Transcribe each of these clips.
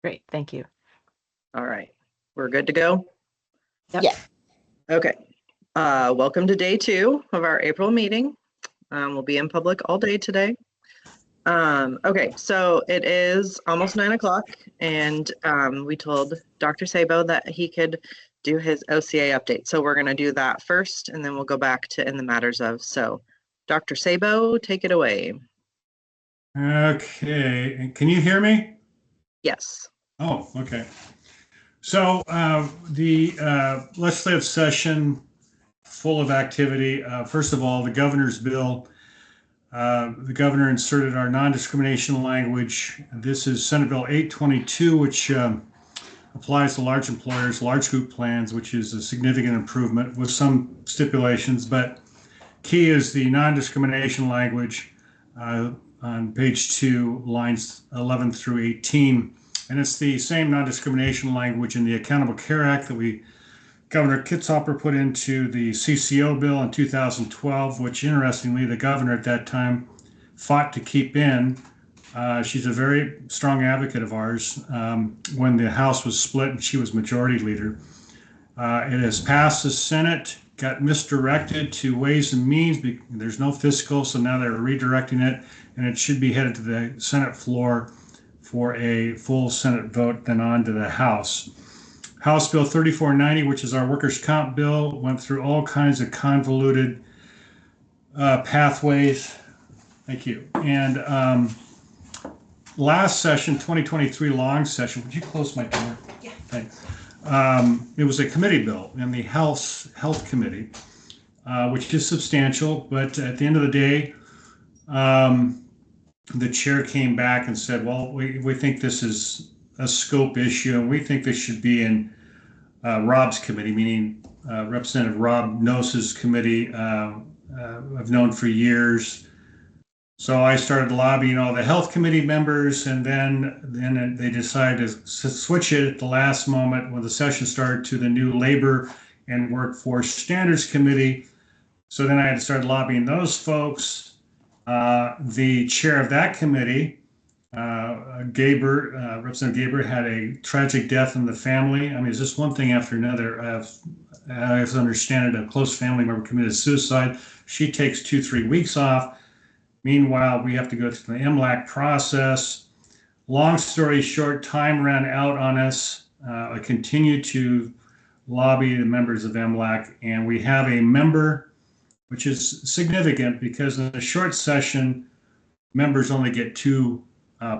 Great, thank you. All right, we're good to go? Yep. Yeah. Okay. Welcome to day 2 of our April meeting. We'll be in public all day today. Okay, so it is almost 9 o'clock, and we told Dr. Sabo that he could do his OCA update. So we're going to do that first, and then we'll go back to in the matters of. So Dr. Sabo, take it away. Okay, can you hear me? Yes. Oh, okay. So the legislative session full of activity. First of all, the governor's bill. The governor inserted our non-discrimination language. This is Senate Bill 822, which applies to large employers, large group plans, which is a significant improvement with some stipulations. But key is the non-discrimination language on page 2, lines 11 through 18. And it's the same non-discrimination language in the Accountable Care Act that Governor Kitzhaber put into the CCO bill in 2012, which interestingly, the governor at that time fought to keep in. She's a very strong advocate of ours. When the House was split and she was majority leader, it has passed the Senate, got misdirected to Ways and Means. There's no fiscal, so now they're redirecting it, and it should be headed to the Senate floor for a full Senate vote, then on to the House. House Bill 3490, which is our workers' comp bill, went through all kinds of convoluted pathways. Thank you. And last session, 2023 long session, would you close my door? Yeah. Thanks. It was a committee bill in the House Health Committee, which is substantial, but at the end of the day, the chair came back and said, well, we think this is a scope issue, and we think this should be in Rob's committee, meaning Representative Rob Nose's committee. I've known for years. So I started lobbying all the health committee members, and then they decided to switch it at the last moment when the session started to the new Labor and Workforce Standards Committee. So then I had to start lobbying those folks. The chair of that committee, Representative Gaber, had a tragic death in the family. I mean, it's just one thing after another. As I understand it, a close family member committed suicide. She takes 2-3 weeks off. Meanwhile, we have to go through the MLAC process. Long story short, time ran out on us. I continued to lobby the members of MLAC, and we have a member, which is significant because in a short session, members only get 2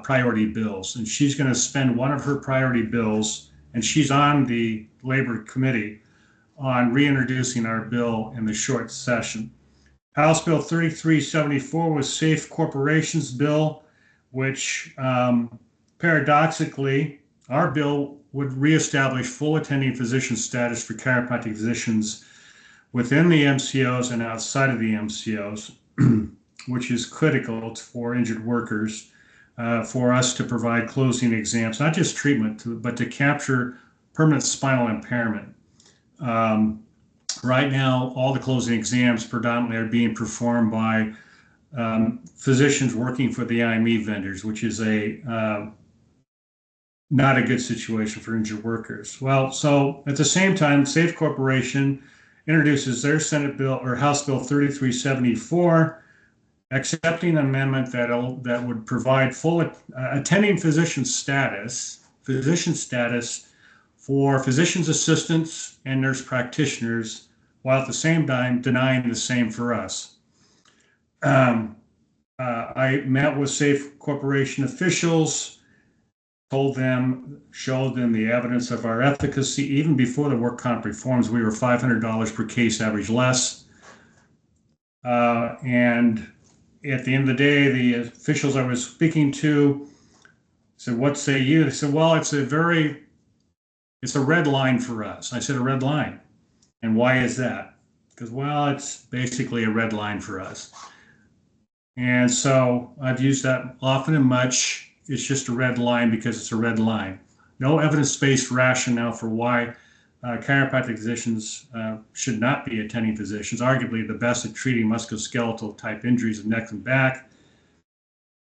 priority bills, and she's going to spend one of her priority bills, and she's on the Labor Committee, on reintroducing our bill in the short session. House Bill 3374 was Safe Corporations Bill, which paradoxically, our bill would reestablish full attending physician status for chiropractic physicians within the MCOs and outside of the MCOs, which is critical for injured workers, for us to provide closing exams, not just treatment, but to capture permanent spinal impairment. Right now, all the closing exams predominantly are being performed by physicians working for the IME vendors, which is not a good situation for injured workers. Well, so at the same time, Safe Corporation introduces their Senate bill or House Bill 3374, accepting an amendment that would provide full attending physician status for physician's assistants and nurse practitioners, while at the same time denying the same for us. I met with Safe Corporation officials, showed them the evidence of our efficacy. Even before the work comp reforms, we were $500 per case average less. And at the end of the day, the officials I was speaking to said, what say you? They said, well, it's a red line for us. I said, a red line. And why is that? Because, well, it's basically a red line for us. And so I've used that often and much. It's just a red line because it's a red line. No evidence-based rationale for why chiropractic physicians should not be attending physicians. Arguably the best at treating musculoskeletal type injuries of neck and back.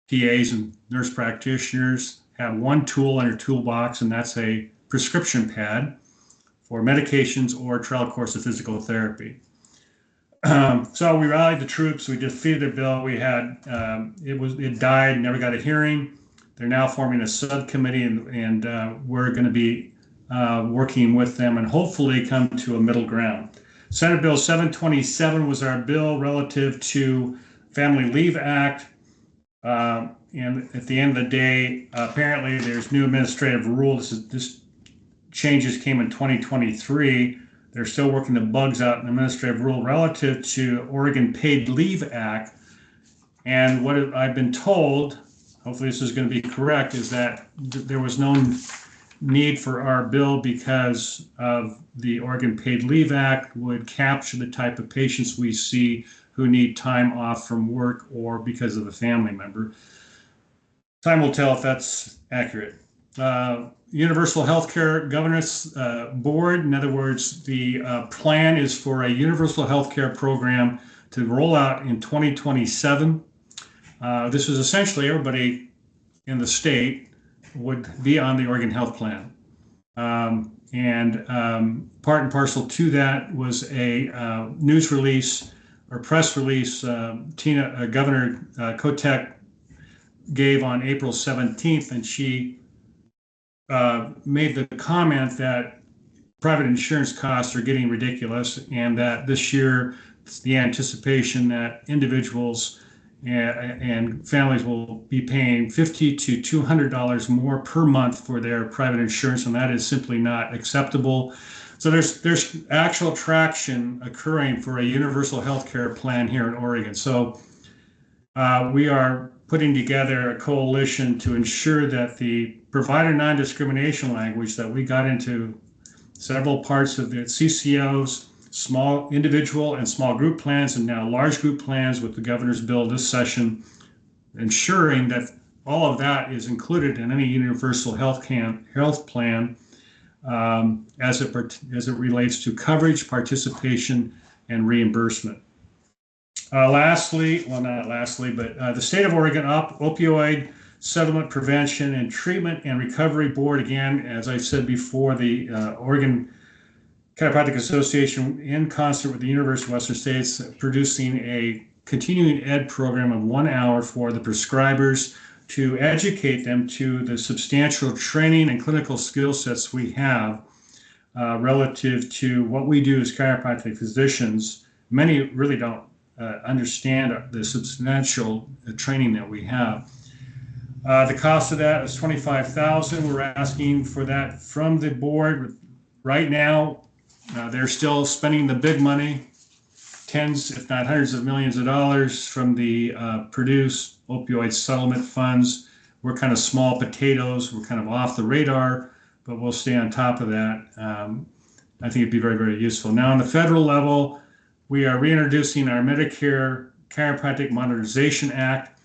PAs and nurse practitioners have one tool in her toolbox, and that's a prescription pad for medications or trial course of physical therapy. So we rallied the troops. We defeated the bill. We had it died, never got a hearing. They're now forming a subcommittee, and we're going to be working with them and hopefully come to a middle ground. Senate Bill 727 was our bill relative to Family Leave Act. And at the end of the day, apparently there's new administrative rule. This changes came in 2023. They're still working the bugs out in the administrative rule relative to Oregon Paid Leave Act. And what I've been told, hopefully this is going to be correct, is that there was no need for our bill because of the Oregon Paid Leave Act would capture the type of patients we see who need time off from work or because of a family member. Time will tell if that's accurate. Universal Healthcare Governance Board, in other words, the plan is for a universal healthcare program to roll out in 2027. This is essentially everybody in the state would be on the Oregon Health Plan. And part and parcel to that was a news release or press release Governor Kotek gave on April 17th, and she made the comment that private insurance costs are getting ridiculous, and that this year it's the anticipation that individuals and families will be paying $50 to $200 more per month for their private insurance, and that is simply not acceptable. So there's actual traction occurring for a universal health care plan here in Oregon. So we are putting together a coalition to ensure that the provider non-discrimination language that we got into several parts of the CCOs, small individual and small group plans, and now large group plans with the governor's bill this session, ensuring that all of that is included in any universal health plan as it relates to coverage, participation, and reimbursement. Lastly, well, not lastly, but the State of Oregon Opioid Settlement Prevention and Treatment and Recovery Board, again, as I said before, the Oregon Chiropractic Association, in concert with the University of Western States, producing a continuing ed program of 1 hour for the prescribers to educate them to the substantial training and clinical skill sets we have relative to what we do as chiropractic physicians. Many really don't understand the substantial training that we have. The cost of that is $25,000. We're asking for that from the board. Right now, they're still spending the big money, tens, if not hundreds of millions of dollars from the Produce opioid settlement funds. We're kind of small potatoes. We're kind of off the radar, but we'll stay on top of that. I think it'd be very, very useful. Now, on the federal level, we are reintroducing our Medicare Chiropractic Modernization Act.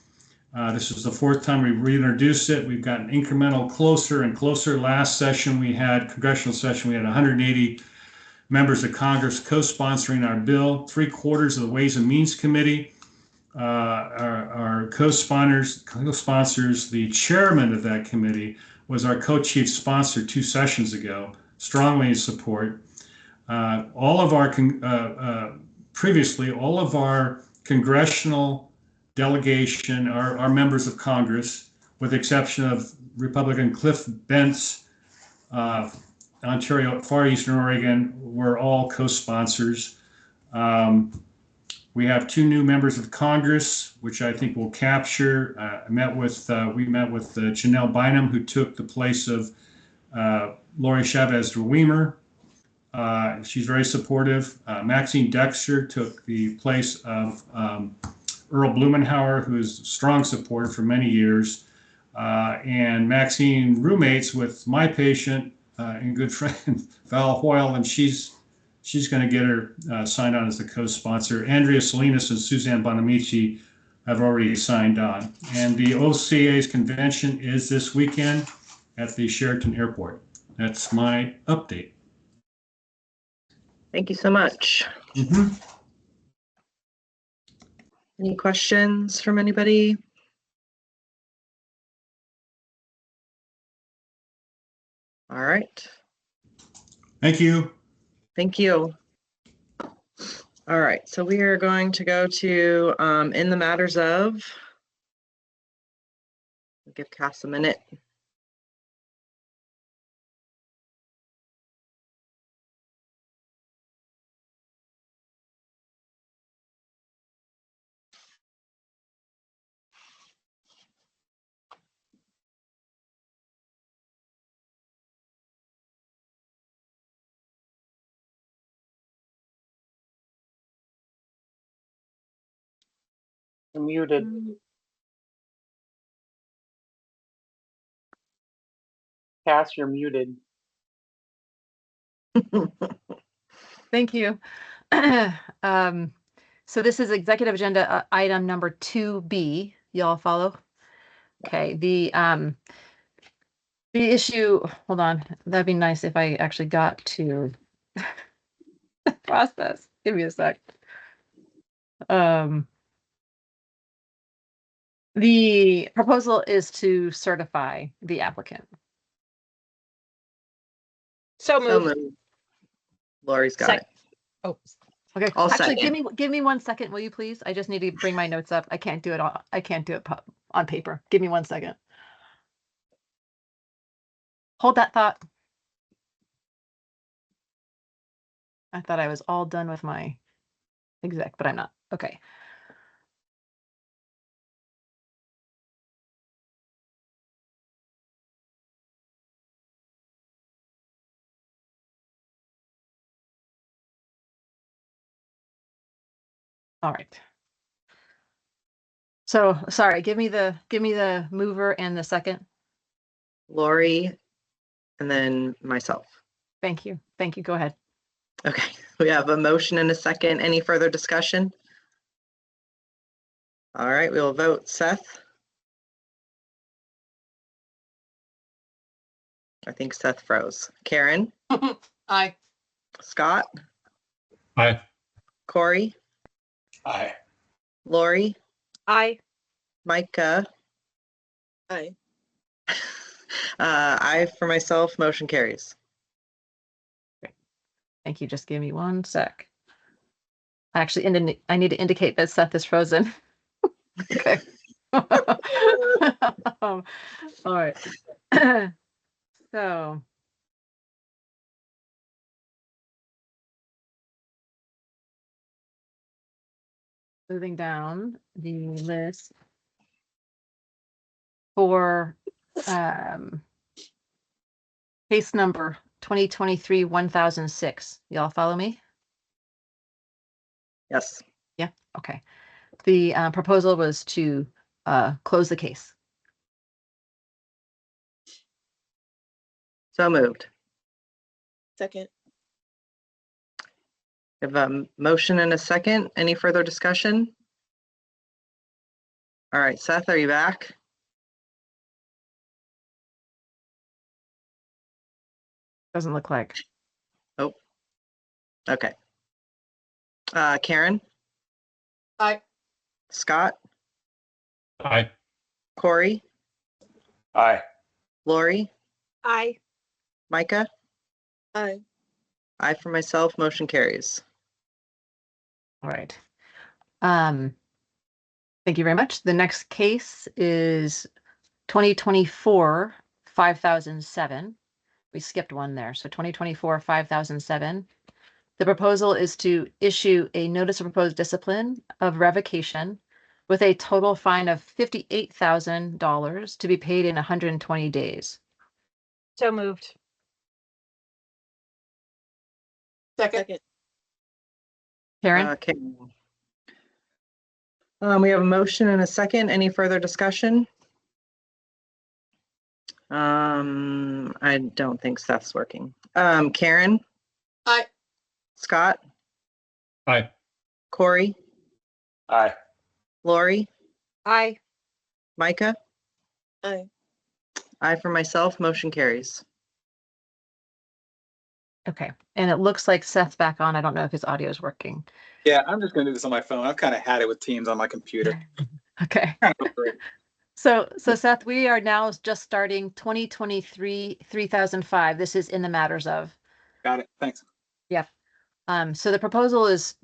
This is the fourth time we've reintroduced it. We've gotten incremental closer and closer. Last session we had, congressional session, we had 180 members of Congress co-sponsoring our bill. 3/4 of the Ways and Means Committee are co-sponsors. The chairman of that committee was our co-chief sponsor 2 sessions ago, strongly in support. All of our congressional delegation are members of Congress, with the exception of Republican Cliff Bentz, Ontario, Far Eastern Oregon, were all co-sponsors. We have 2 new members of Congress, which I think will capture. We met with Janelle Bynum, who took the place of Lori Chavez-DeWemer. She's very supportive. Maxine Dexter took the place of Earl Blumenauer, who's a strong supporter for many years. And Maxine roommates with my patient and good friend Val Hoyle, and she's going to get her signed on as the co-sponsor. Andrea Salinas and Suzanne Bonamici have already signed on. And the OCA's convention is this weekend at the Sheraton Airport. That's my update. Thank you so much. Any questions from anybody? All right. Thank you. Thank you. All right, so we are going to go to in the matters of. Give Cass a minute. You're muted. Cass, you're muted. Thank you. So this is executive agenda item number 2B. Y'all follow? Okay, the issue, hold on, that'd be nice if I actually got to process. Give me a sec. The proposal is to certify the applicant. So So moved. moved. Lori's got it. Oh, Okay, I'll actually, second. give me 1 second, will you please? I just need to bring my notes up. I can't do it on paper. Give me 1 second. Hold that thought. I thought I was all done with my exec, but I'm not. Okay. All right. So sorry, give me the mover and the second. Lori, and then myself. Thank you. Thank you. Go ahead. Okay, we have a motion and a second. Any further discussion? All right, we will vote. Seth? I think Seth froze. Karen? aye. Scott? Aye. Corey? Aye. Lori? Aye. Micah? Aye. I for myself, motion carries. Thank you. Just give me 1 sec. Actually, I need to indicate that Seth is frozen. Okay. All right. So. Moving down the list for case number 2023-1006. Y'all follow me? Yes. Yeah. Okay. The proposal was to close the case. So moved. Second. We have a motion and a second. Any further discussion? All right, Seth, are you back? Doesn't look like. Oh, okay. Karen? Aye. Scott? Aye. Corey? Aye. Lori? Aye. Micah? Aye. I for myself, motion carries. All right. Thank you very much. The next case is 2024-5007. We skipped one there. So 2024-5007. The proposal is to issue a notice of proposed discipline of revocation with a total fine of $58,000 to be paid in 120 days. So moved. Second. Karen? Karen. We have a motion and a second. Any further discussion? I don't think Seth's working. Karen? Aye. Scott? Aye. Corey? Aye. Lori? Aye. Micah? Aye. I for myself, motion carries. Okay. And it looks like Seth's back on. I don't know if his audio is working. Yeah, I'm just going to do this on my phone. I've kind of had it with Teams on my computer. Okay. Kind of over it. So Seth, we are now just starting 2023, 3005. This is in the matters of. Got it. Thanks. So the proposal is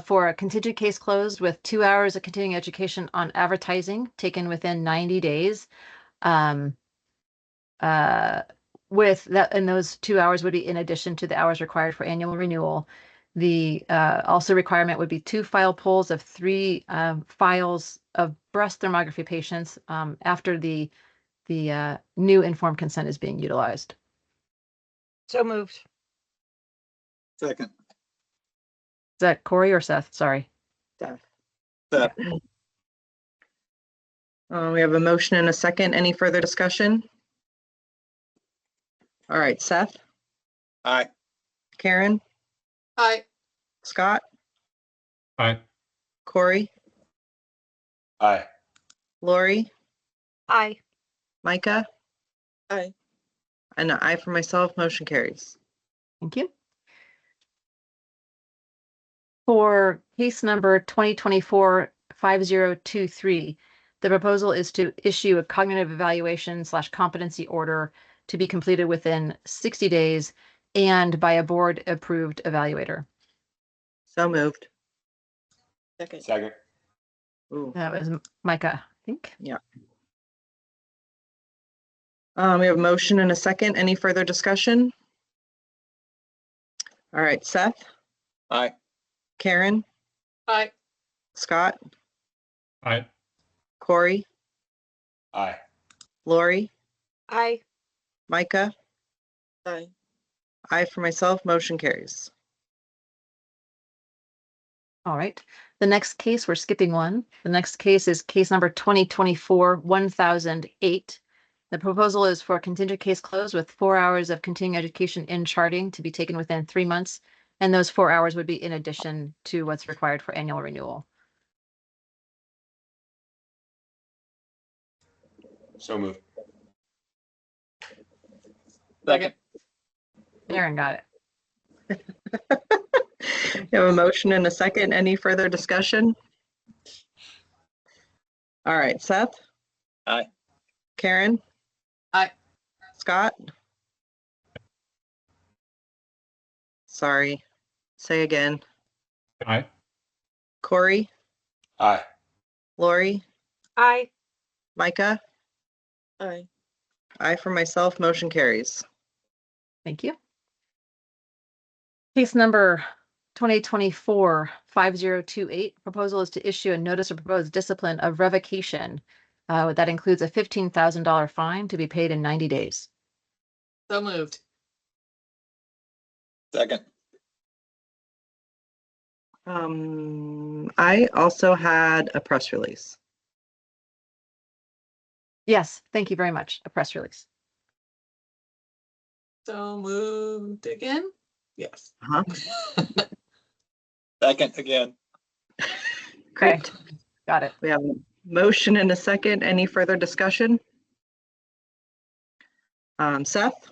for a contingent case closed with 2 hours of continuing education on advertising taken within 90 days. With that, and those 2 hours would be in addition to the hours required for annual renewal. The also requirement would be 2 file pulls of 3 files of breast thermography patients after the new informed consent is being utilized. So moved. Second. Is that Corey or Seth? Sorry. Seth. Seth. We have a motion and a second. Any further discussion? All right, Seth, Aye. Karen, Aye. Scott, Aye. Corey, Aye. Lori, Aye. Micah, Aye. and an aye for myself. Motion carries. Thank you. For case number 2024-5023, the proposal is to issue a cognitive evaluation / competency order to be completed within 60 days and by a board approved evaluator. So moved. Second. Second. Ooh. That was Micah, I think. We have a motion and a second. Any further discussion? All right, Seth, Aye. Karen, Aye. Scott, Aye. Corey, Aye. Lori, Aye. Micah, Aye. aye for myself. Motion carries. All right. The next case, we're skipping one. The next case is case number 2024-1008. The proposal is for a contingent case closed with 4 hours of continuing education in charting to be taken within 3 months. And those 4 hours would be in addition to what's required for annual renewal. So moved. Second. Aaron got it. We have a motion and a second. Any further discussion? All right, Seth, Aye. Karen, Aye. Scott. Sorry, say again. Aye. Corey, Aye. Lori, Aye. Micah, Aye. aye for myself. Motion carries. Thank you. Case number 2024-5028, proposal is to issue a notice of proposed discipline of revocation. That includes a $15,000 fine to be paid in 90 days. So moved. Second. I also had a press release. Yes, thank you very much. A press release. So moved again? Yes. Uh-huh. Second again. Great. Got it. We have a motion and a second. Any further discussion? Seth,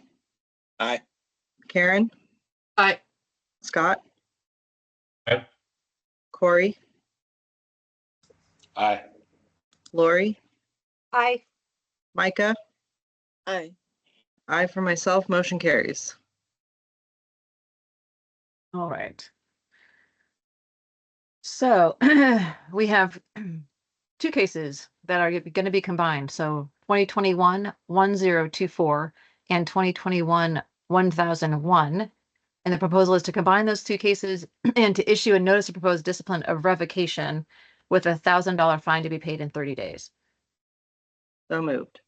Aye. Karen, Aye. Scott, Aye. Corey, Aye. Lori, Aye. Micah, Aye. aye for myself. Motion carries. All right. So we have 2 cases that are going to be combined. So 2021-1024 and 2021-1001. And the proposal is to combine those 2 cases and to issue a notice of proposed discipline of revocation with a $1,000 fine to be paid in 30 days. So moved.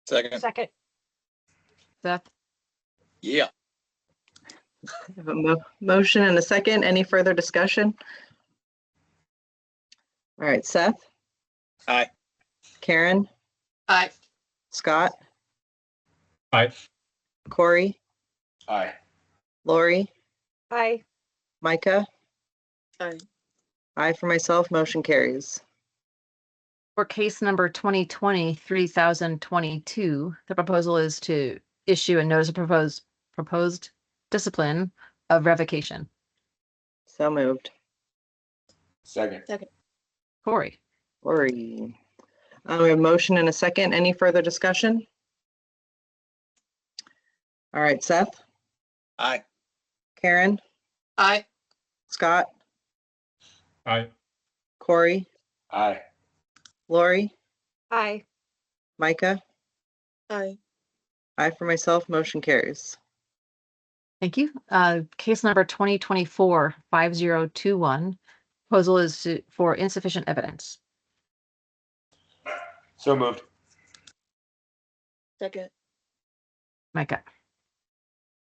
Second. Second. Seth? Yeah. We have a motion and a second. Any further discussion? All right, Seth, Aye. Karen, Aye. Scott, Aye. Corey, Aye. Lori, Aye. Micah, Aye. aye for myself. Motion carries. For case number 2020-3022, the proposal is to issue a notice of proposed discipline of revocation. So moved. Second. Corey? Lori. We have a motion and a second. Any further discussion? All right, Seth, Aye. Karen, Aye. Scott, Aye. Corey, Aye. Lori, Aye. Micah. Aye. I for myself, motion carries. Thank you. Case number 2024-5021. Proposal is for insufficient evidence. So moved. Second. Micah.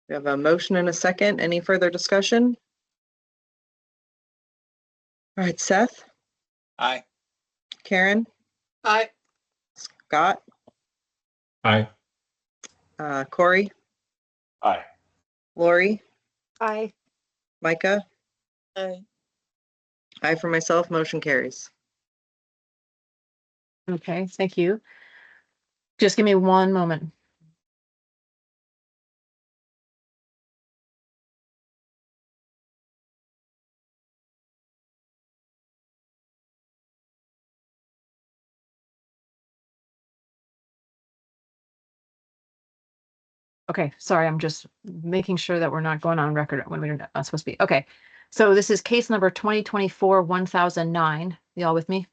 We have a motion and a second. Any further discussion? All right, Seth, Aye. Karen, Aye. Scott, Aye. Corey, Aye. Lori, Aye. Micah. Aye. I for myself, motion carries. Okay, thank you. Just give me one moment. Okay, sorry, I'm just making sure that we're not going on record when we're not supposed to be. Okay, so this is case number 2024-1009. Y'all with me?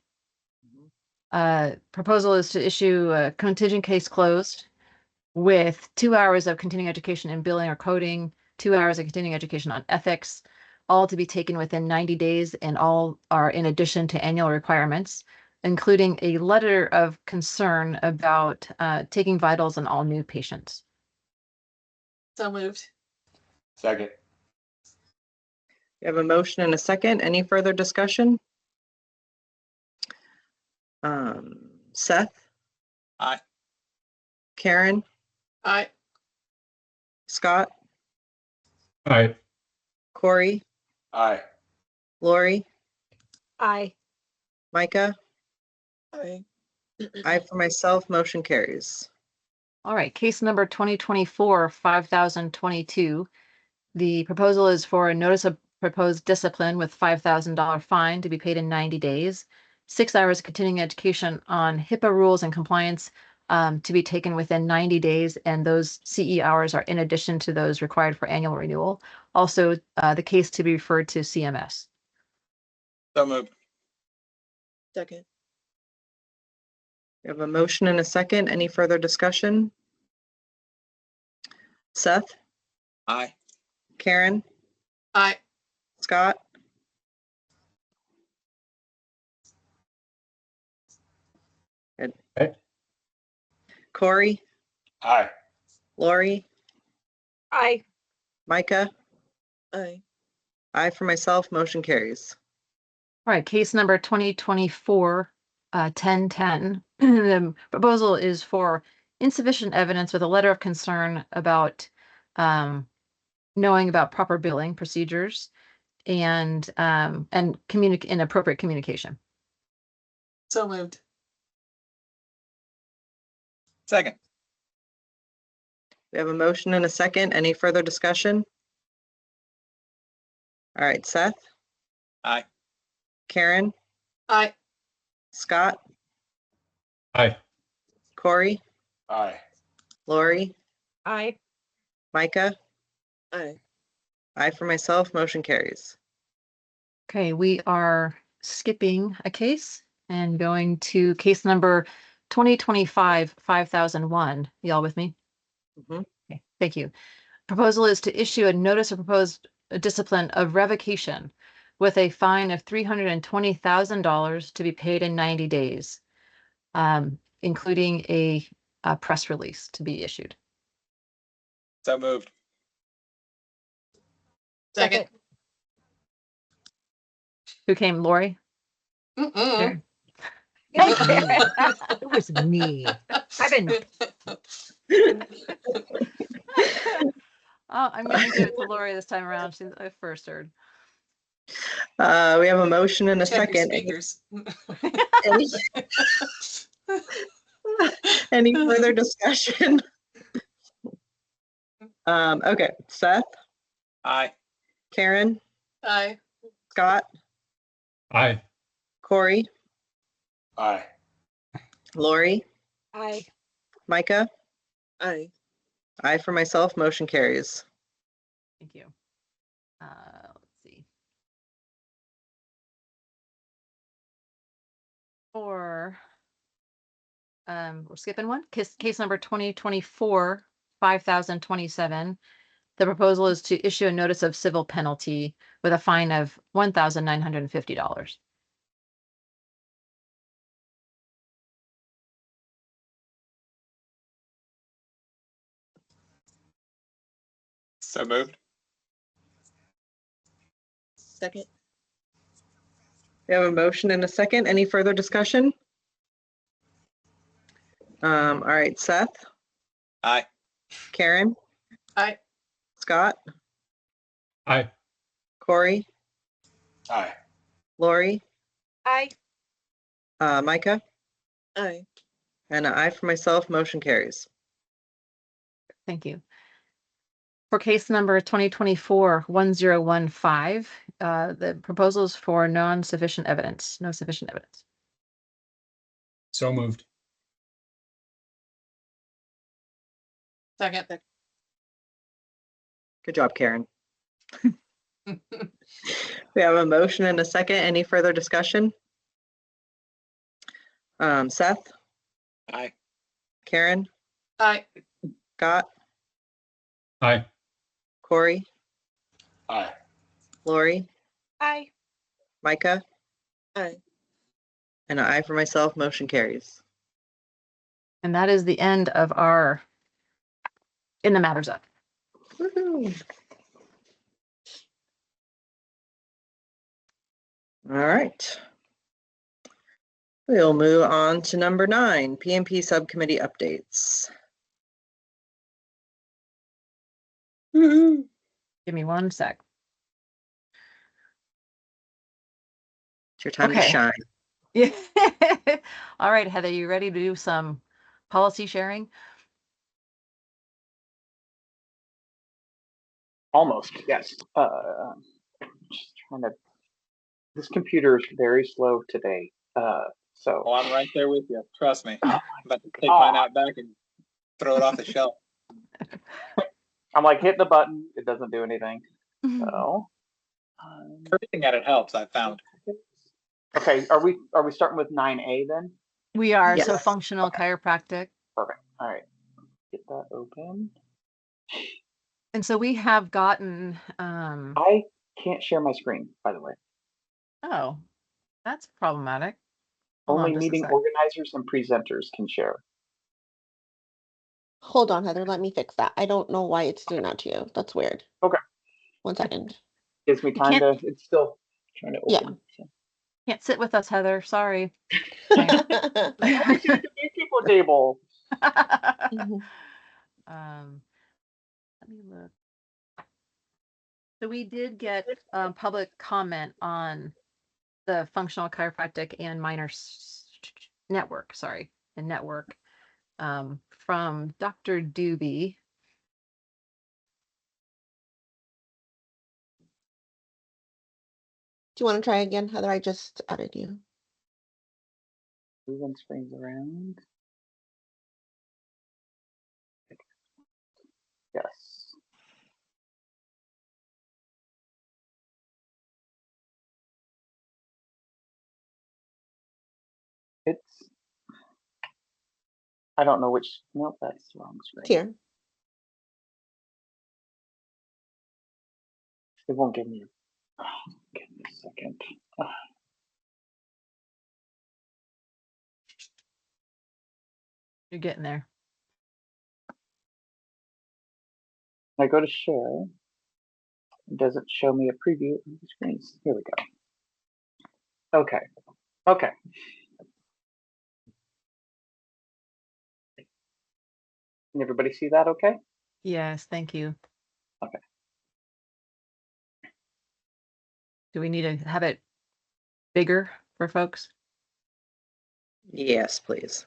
Proposal is to issue a contingent case closed with 2 hours of continuing education in billing or coding, 2 hours of continuing education on ethics, all to be taken within 90 days, and all are in addition to annual requirements, including a letter of concern about taking vitals on all new patients. So moved. Second. We have a motion and a second. Any further discussion? Seth, Aye. Karen, Aye. Scott, Aye. Corey, Aye. Lori, Aye. Micah. Aye. I for myself, motion carries. All right, case number 2024-5022. The proposal is for a notice of proposed discipline with $5,000 fine to be paid in 90 days, 6 hours of continuing education on HIPAA rules and compliance to be taken within 90 days, and those CE hours are in addition to those required for annual renewal. Also, the case to be referred to CMS. So moved. Second. We have a motion and a second. Any further discussion? Seth, Aye. Karen, Aye. Scott, Good. Aye. Corey, Aye. Lori, Aye. Micah. Aye. I for myself, motion carries. All right, case number 2024-1010. The proposal is for insufficient evidence with a letter of concern about knowing about proper billing procedures and inappropriate communication. So moved. Second. We have a motion and a second. Any further discussion? All right, Seth, Aye. Karen, Aye. Scott, Aye. Corey, Aye. Lori, Aye. Micah. Aye. I for myself, motion carries. Okay, we are skipping a case and going to case number 2025-5001. Y'all with me? Mhm. Okay, thank you. Proposal is to issue a notice of proposed discipline of revocation with a fine of $320,000 to be paid in 90 days, including a press release to be issued. So moved. Second. Who came, Lori? Mm-mm. It was me. I've been. Oh, I'm going to give it to Lori this time around. She's I first heard. We have a motion and a Check your second. speakers. Any further discussion? Okay, Seth, Aye. Karen, Aye. Scott, Aye. Corey, Aye. Lori, Aye. Micah, Aye. I for myself, motion carries. Thank you. Let's see. Or we're skipping one. Case number 2024 5027. The proposal is to issue a notice of civil penalty with a fine of $1,950. So moved. Second. We have a motion and a second. Any further discussion? All right, Seth, Aye. Karen, Aye. Scott, Aye. Corey, Aye. Lori, Aye. Micah, Aye. and I for myself, motion carries. Thank you. For case number 2024-1015, the proposal is for non-sufficient evidence, no sufficient evidence. So moved. Second. Good job, Karen. We have a motion and a second. Any further discussion? Seth, Aye. Karen, Aye. Scott, Aye. Corey, Aye. Lori, Aye. Micah, Aye. and I for myself, motion carries. And that is the end of our In the Matters Up. Woohoo. All right. We'll move on to number 9, PMP subcommittee updates. Give me one sec. It's your time to Okay. shine. Yeah. All right, Heather, you ready to do some policy sharing? Almost, yes. Just trying to. This computer is very slow today. So Oh, I'm right there with you. Trust me. Oh I'm about to take mine out back and throw it off the shelf. I'm like hit the button, it doesn't do anything. So Everything at it helps, I found. okay, are we starting with 9A then? We are, so Yes. functional chiropractic. Perfect. All right, get that open. And so we have gotten, I can't share my screen, by the way. oh, that's problematic. Hold on Only just a meeting sec. organizers and presenters can share. Hold on, Heather, let me fix that. I don't know why it's doing that to you. That's weird. Okay. 1 second. Gives me time can't- to. It's still trying to Yeah. open. So. Can't sit with us, Heather. Sorry. Welcome to the New People table. Let me look. So we did get public comment on the functional chiropractic and minor network, and network from Dr. Doobie. Do you want to try again, Heather? I just added you. Moving screens around. Yes. It's. I don't know which. Nope, that's the wrong screen. Here. It won't give me. Give me a second. You're getting there. I go to share. It doesn't show me a preview of the screens. Here we go. Okay. Okay. Can everybody see that okay? Yes, thank you. Okay. Do we need to have it bigger for folks? Yes, please.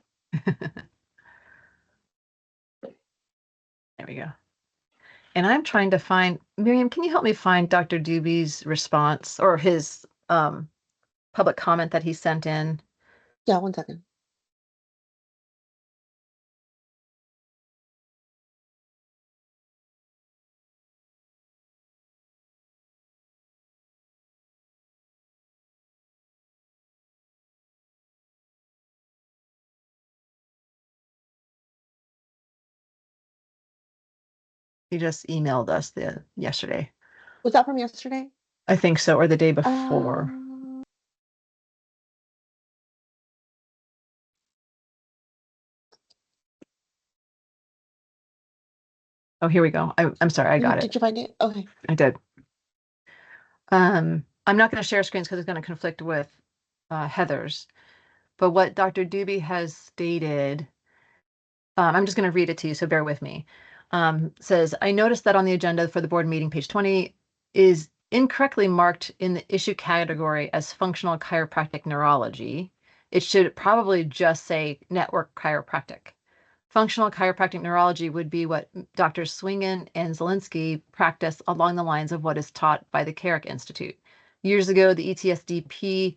There we go. And I'm trying to find, Miriam, can you help me find Dr. Doobie's response or his public comment that he sent in? Yeah, 1 second. He just emailed us yesterday. Was that from yesterday? I think so, or the day before. Oh, here we go. I'm sorry, I got it. Did you find it? Okay. I did. I'm not going to share screens because it's going to conflict with Heather's. But what Dr. Doobie has stated, I'm just going to read it to you, so bear with me. Says, I noticed that on the agenda for the board meeting, page 20, is incorrectly marked in the issue category as functional chiropractic neurology. It should probably just say network chiropractic. Functional chiropractic neurology would be what Drs. Swingen and Zielinski practice along the lines of what is taught by the Carrick Institute. Years ago, the ETSDP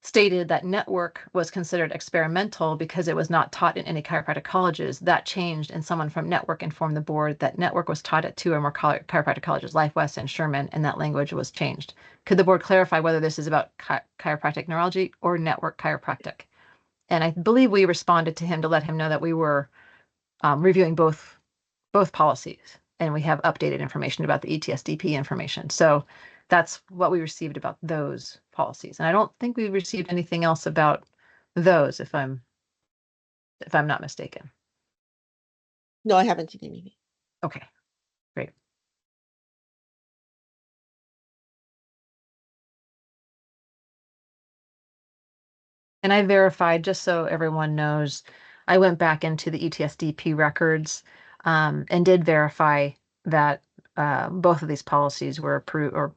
stated that network was considered experimental because it was not taught in any chiropractic colleges. That changed, and someone from network informed the board that network was taught at 2 or more chiropractic colleges, LifeWest and Sherman, and that language was changed. Could the board clarify whether this is about chiropractic neurology or network chiropractic? And I believe we responded to him to let him know that we were reviewing both policies, and we have updated information about the ETSDP information. So that's what we received about those policies. And I don't think we received anything else about those, if I'm not mistaken. No, I haven't seen anything. Okay, great. And I verified, just so everyone knows, I went back into the ETSDP records and did verify that both of these policies were approved, or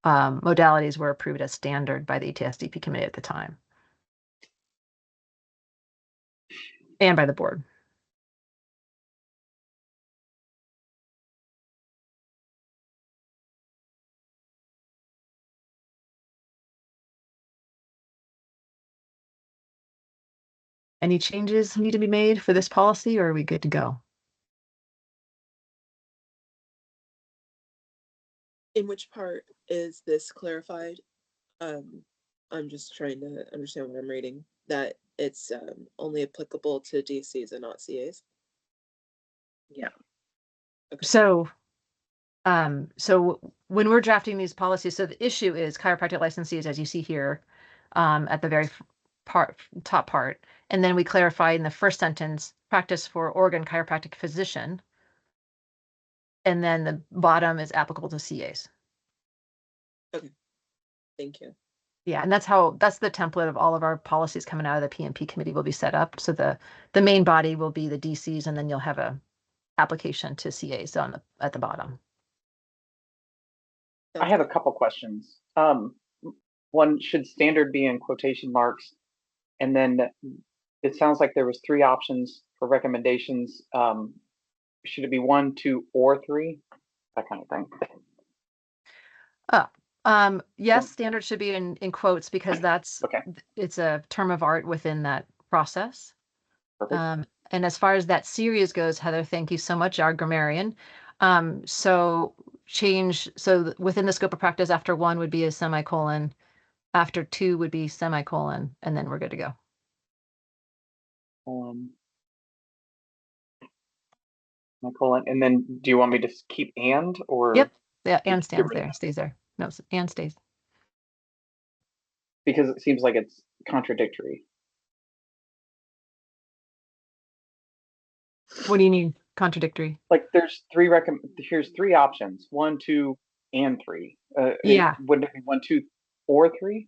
modalities were approved as standard by the ETSDP committee at the time. And by the board. Any changes need to be made for this policy, or are we good to go? In which part is this clarified? I'm just trying to understand what I'm reading, that it's only applicable to DCs and not CAs. Yeah. Okay. So when we're drafting these policies, so the issue is chiropractic licensees, as you see here, at the very top part, and then we clarify in the first sentence, practice for Oregon chiropractic physician, and then the bottom is applicable to CAs. Okay, thank you. Yeah, and that's the template of all of our policies coming out of the PMP committee will be set up. So the main body will be the DCs, and then you'll have a application to CAs at the bottom. I have a couple questions. One, should standard be in quotation marks? And then it sounds like there was 3 options for recommendations. Should it be 1, 2, or 3? That kind of thing. Yes, standard should be in quotes because that's Okay. It's a term of art within that process. Perfect. And as far as that series goes, Heather, thank you so much, our grammarian. So within the scope of practice, after 1 would be a semicolon, after 2 would be semicolon, and then we're good to go. Semicolon, and then do you want me to keep and or? Yep. Yeah, and stays there. No, and stays. Because it seems like it's contradictory. What do you mean contradictory? Like there's here's 3 options, 1, 2, and 3. Yeah. Wouldn't it be 1, 2, or 3?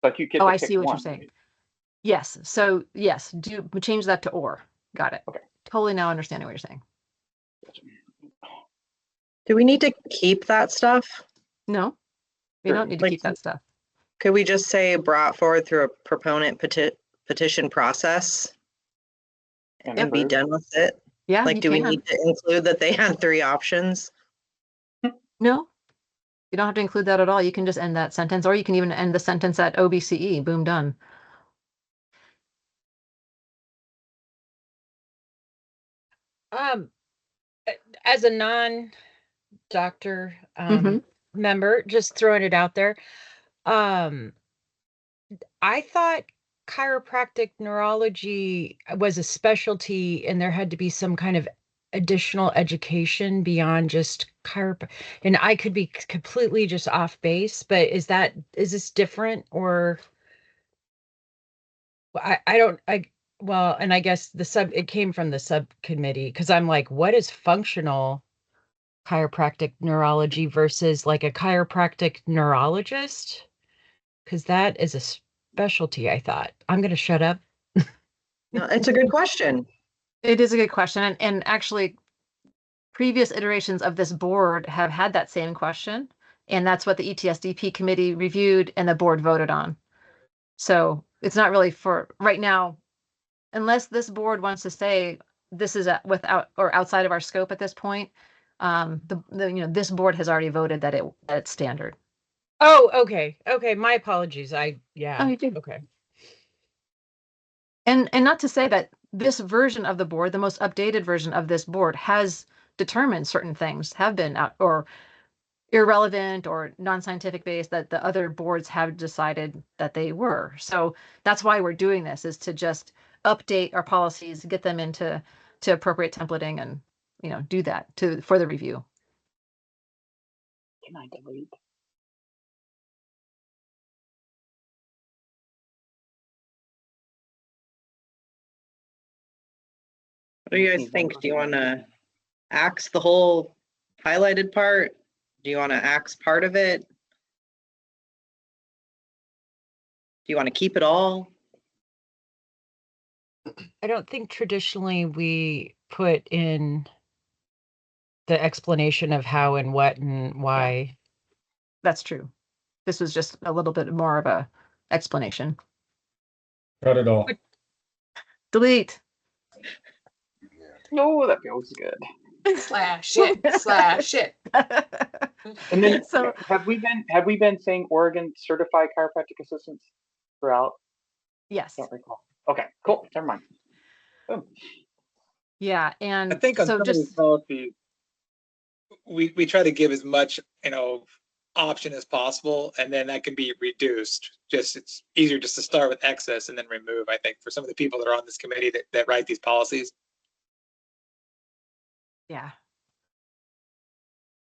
Like you get. Oh, to I pick see what one, you're saying. right? Yes. So yes, do change that to or. Got it. Okay. Totally now understanding what you're saying. Do we need to keep that stuff? No, we Sure. don't need to Like- keep that stuff. Could we just say brought forward through a proponent petition process and be approved. done with it? Yeah. Like, you do we can. need to include that they had 3 options? No, you don't have to include that at all. You can just end that sentence, or you can even end the sentence at OBCE. Boom, done. As a non-doctor Mhm. member, just throwing it out there, I thought chiropractic neurology was a specialty and there had to be some kind of additional education beyond just and I could be completely just off base, but is this different or I don't well, and I guess it came from the subcommittee because I'm like, what is functional chiropractic neurology versus like a chiropractic neurologist? Because that is a specialty, I thought. I'm going to shut up. No, it's a good question. It is a good question. And actually, previous iterations of this board have had that same question. And that's what the ETSDP committee reviewed and the board voted on. So it's not really for right now, unless this board wants to say this is without or outside of our scope at this point. This board has already voted that it's standard. Oh, okay. Okay. My apologies. Oh, you did. Okay. And not to say that this version of the board, the most updated version of this board, has determined certain things have been out or irrelevant or non-scientific based that the other boards have decided that they were. So that's why we're doing this, is to just update our policies, get them into appropriate templating, and do that for the review. Can I delete? What do you guys think? Do you want to axe the whole highlighted part? Do you want to axe part of it? Do you want to keep it all? I don't think traditionally we put in the explanation of how and what and why. That's true. This was just a little bit more of a explanation. Cut it all. Delete. No, that feels good. Slash it. And then, So have we been saying Oregon certified chiropractic assistants throughout? yes. Don't recall. Okay, cool. Never mind. Boom. Yeah, and I think on so some of these just policies, we try to give as much, option as possible, and then that can be reduced. Just it's easier just to start with excess and then remove, I think, for some of the people that are on this committee that write these policies. yeah.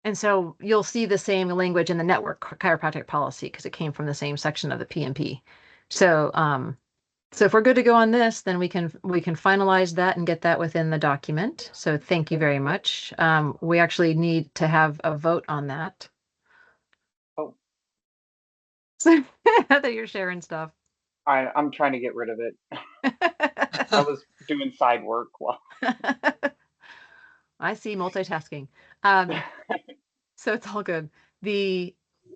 And so you'll see the same language in the network chiropractic policy because it came from the same section of the PMP. So so if we're good to go on this, then we can finalize that and get that within the document. So thank you very much. We actually need to have a vote on that. Oh. So that you're sharing stuff. I'm trying to get rid of it. I was doing side work while. I see multitasking. So it's all good.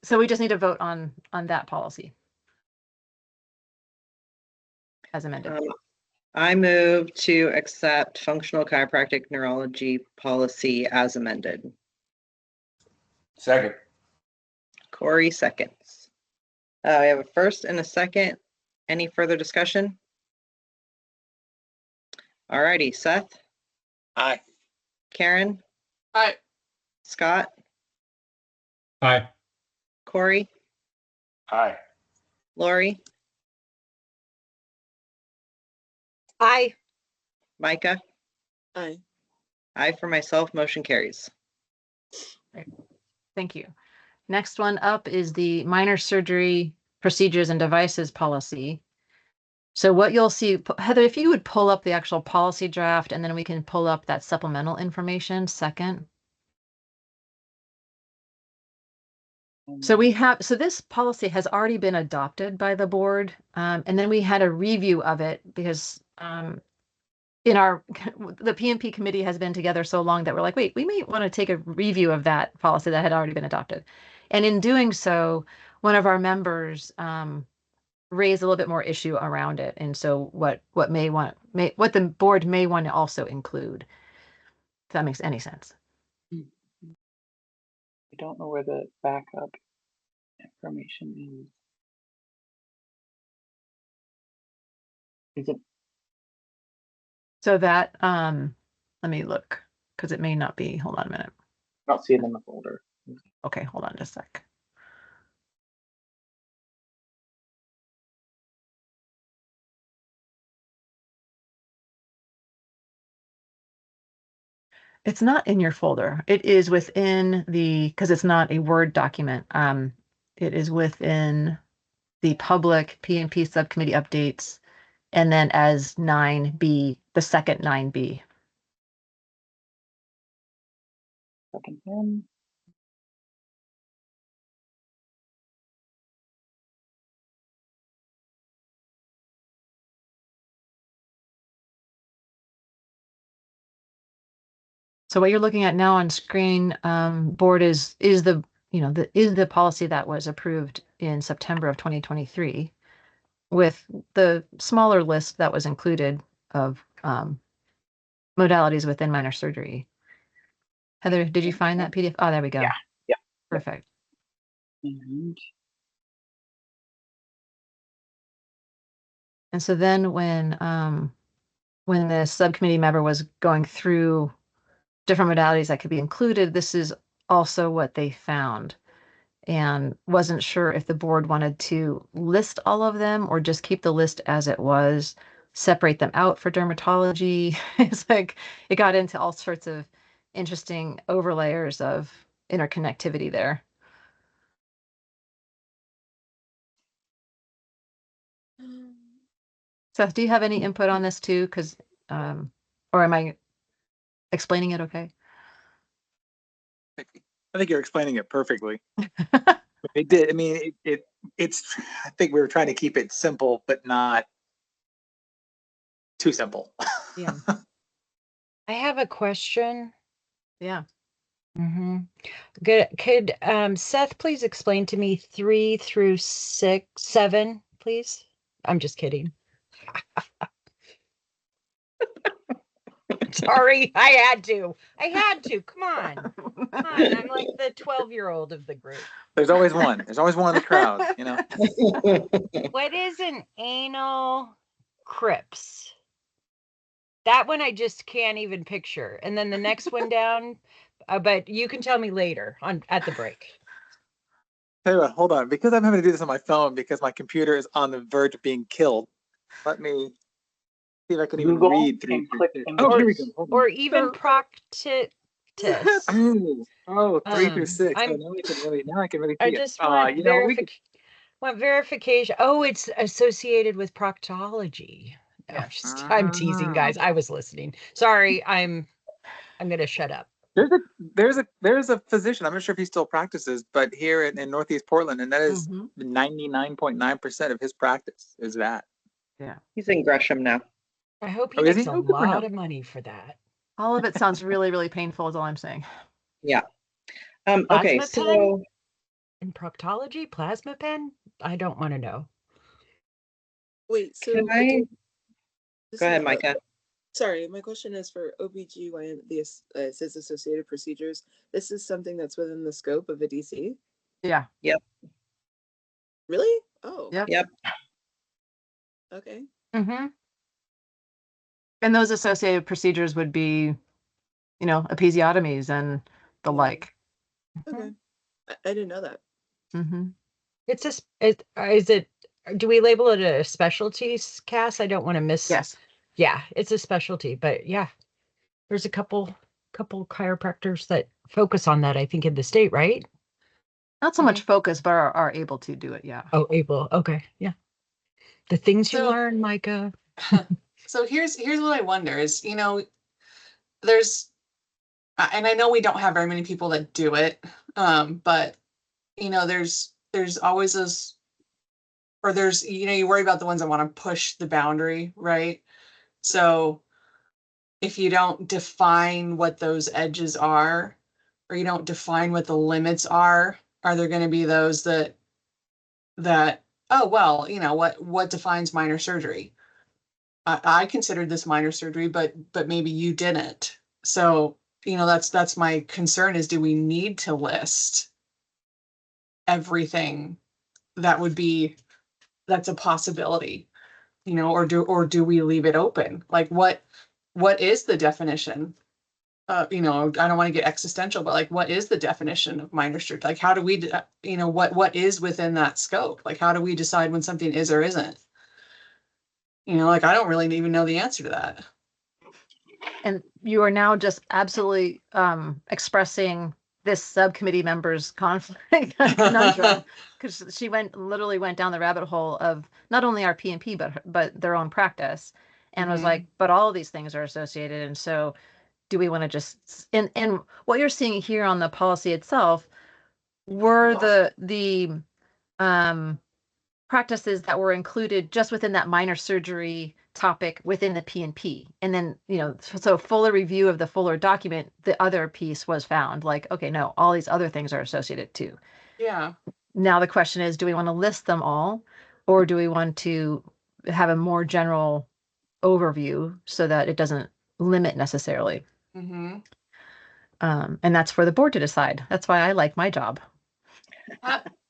So we just need to vote on that policy as amended. I move to accept functional chiropractic neurology policy as amended. Second. Corey seconds. We have a first and a second. Any further discussion? All righty, Seth, Aye. Karen, Aye. Scott, Aye. Corey, Aye. Lori, Aye. Micah. Aye. Aye for myself, motion carries. Thank you. Next one up is the minor surgery procedures and devices policy. So what you'll see, Heather, if you would pull up the actual policy draft, and then we can pull up that supplemental information second. So this policy has already been adopted by the board. And then we had a review of it because the PMP committee has been together so long that we're like, wait, we may want to take a review of that policy that had already been adopted. And in doing so, one of our members raised a little bit more issue around it. And so what the board may want to also include, if that makes any sense. I don't know where the backup information is. Is it? So that, let me look, because it may not be, hold on a minute. I don't see it in the folder. Okay, hold on just a sec. It's not in your folder. It is within because it's not a Word document. It is within the public PNP subcommittee updates, and then as 9B, the second 9B. Second one. So what you're looking at now on screen, board is the is the policy that was approved in September of 2023, with the smaller list that was included of modalities within minor surgery. Heather, did you find that PDF? Oh, there we go. Yeah, yeah. Perfect. And so then when the subcommittee member was going through different modalities that could be included, this is also what they found, and wasn't sure if the board wanted to list all of them or just keep the list as it was, separate them out for dermatology. It's like it got into all sorts of interesting overlayers of interconnectivity there. Seth, do you have any input on this too? Because, or am I explaining it okay? I think you're explaining it perfectly. It did. I mean, it's. I think we were trying to keep it simple, but not too simple. Yeah. I have a question. Yeah. Good. Could Seth please explain to me 3 through 7, please? I'm just kidding. Sorry, I had to. Come on. Come on. I'm like the 12-year-old of the group. There's always one. There's always one in the crowd, you know. What is an anal crypts? That one I just can't even picture. And then the next one down, but you can tell me later at the break. Tell you what, hold on, because I'm having to do this on my phone because my computer is on the verge of being killed. Let me see if I can even Google read through. and click Oh, here we go. Hold on. Or even proctitis. Oh, 3 through 6. I'm- Now I can really I see it. just want, You know, we could, want verification. Oh, it's associated with proctology. No, I'm teasing, guys. I was listening. Sorry, I'm gonna shut up. there's a physician. I'm not sure if he still practices, but here in Northeast Portland, and that is Mhm. 99.9% of his practice is that. Yeah. He's in Gresham now. I hope he Oh, is makes he? a Oh, good for him. lot of money for that. All of it sounds really, really painful is all I'm saying. Yeah. Okay, Plasma so In proctology, plasma pen? I don't want to know. Wait, so can I this go is- ahead, Micah? Sorry, my question is for OBGYN, it says associated procedures. This is something that's within the scope of a DC? Yeah. Really? Oh. Yep. Yep. Okay. Mm-hmm. And those associated procedures would be, episiotomies and the Yeah. like. Okay. I didn't know that. Mm-hmm. Do we label it a specialty, Cass? I don't want to miss. Yes. Yeah, it's a specialty, but yeah, there's a couple chiropractors that focus on that, I think, in the state, right? Not so much focus, but are able to do it. Yeah. Oh, able. Okay. Yeah. The things you So- learn, Micah. So here's what I wonder is, there's, and I know we don't have very many people that do it, but there's always those, or there's, you worry about the ones that want to push the boundary, right? So if you don't define what those edges are, or you don't define what the limits are there going to be those that, oh, well, what defines minor surgery? I considered this minor surgery, but maybe you didn't. So, that's my concern is, do we need to list everything that's a possibility, or do we leave it open? Like what is the definition? I don't want to get existential, but like, what is the definition of minor surgery? Like, how do we, what is within that scope? Like, how do we decide when something is or isn't? I don't really even know the answer to that. And you are now just absolutely expressing this subcommittee member's conflict conundrum, because she literally went down the rabbit hole of not only our P&P but their own practice, and was like, but all of these things are associated, and so do we want to just and what you're seeing here on the policy itself were the practices that were included just within that minor surgery topic within the P&P. And then, so fuller review of the fuller document, the other piece was found like, okay, no, all these other things are associated too. Yeah. Now the question is, do we want to list them all, or do we want to have a more general overview so that it doesn't limit necessarily? Mm-hmm. And that's for the board to decide. That's why I like my job.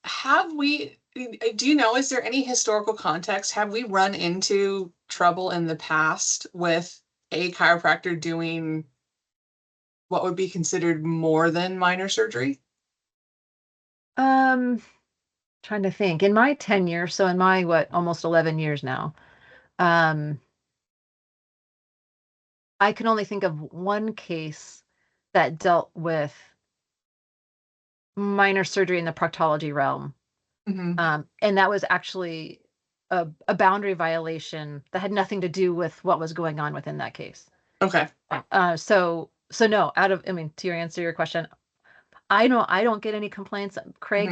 Have we, do you know, is there any historical context? Have we run into trouble in the past with a chiropractor doing what would be considered more than minor surgery? Trying to think. In my tenure, so in my almost 11 years now, I can only think of one case that dealt with minor surgery in the proctology realm. Mm-hmm. And that was actually a boundary violation that had nothing to do with what was going on within that case. Okay. So no, to answer your question, I don't get any complaints, Craig.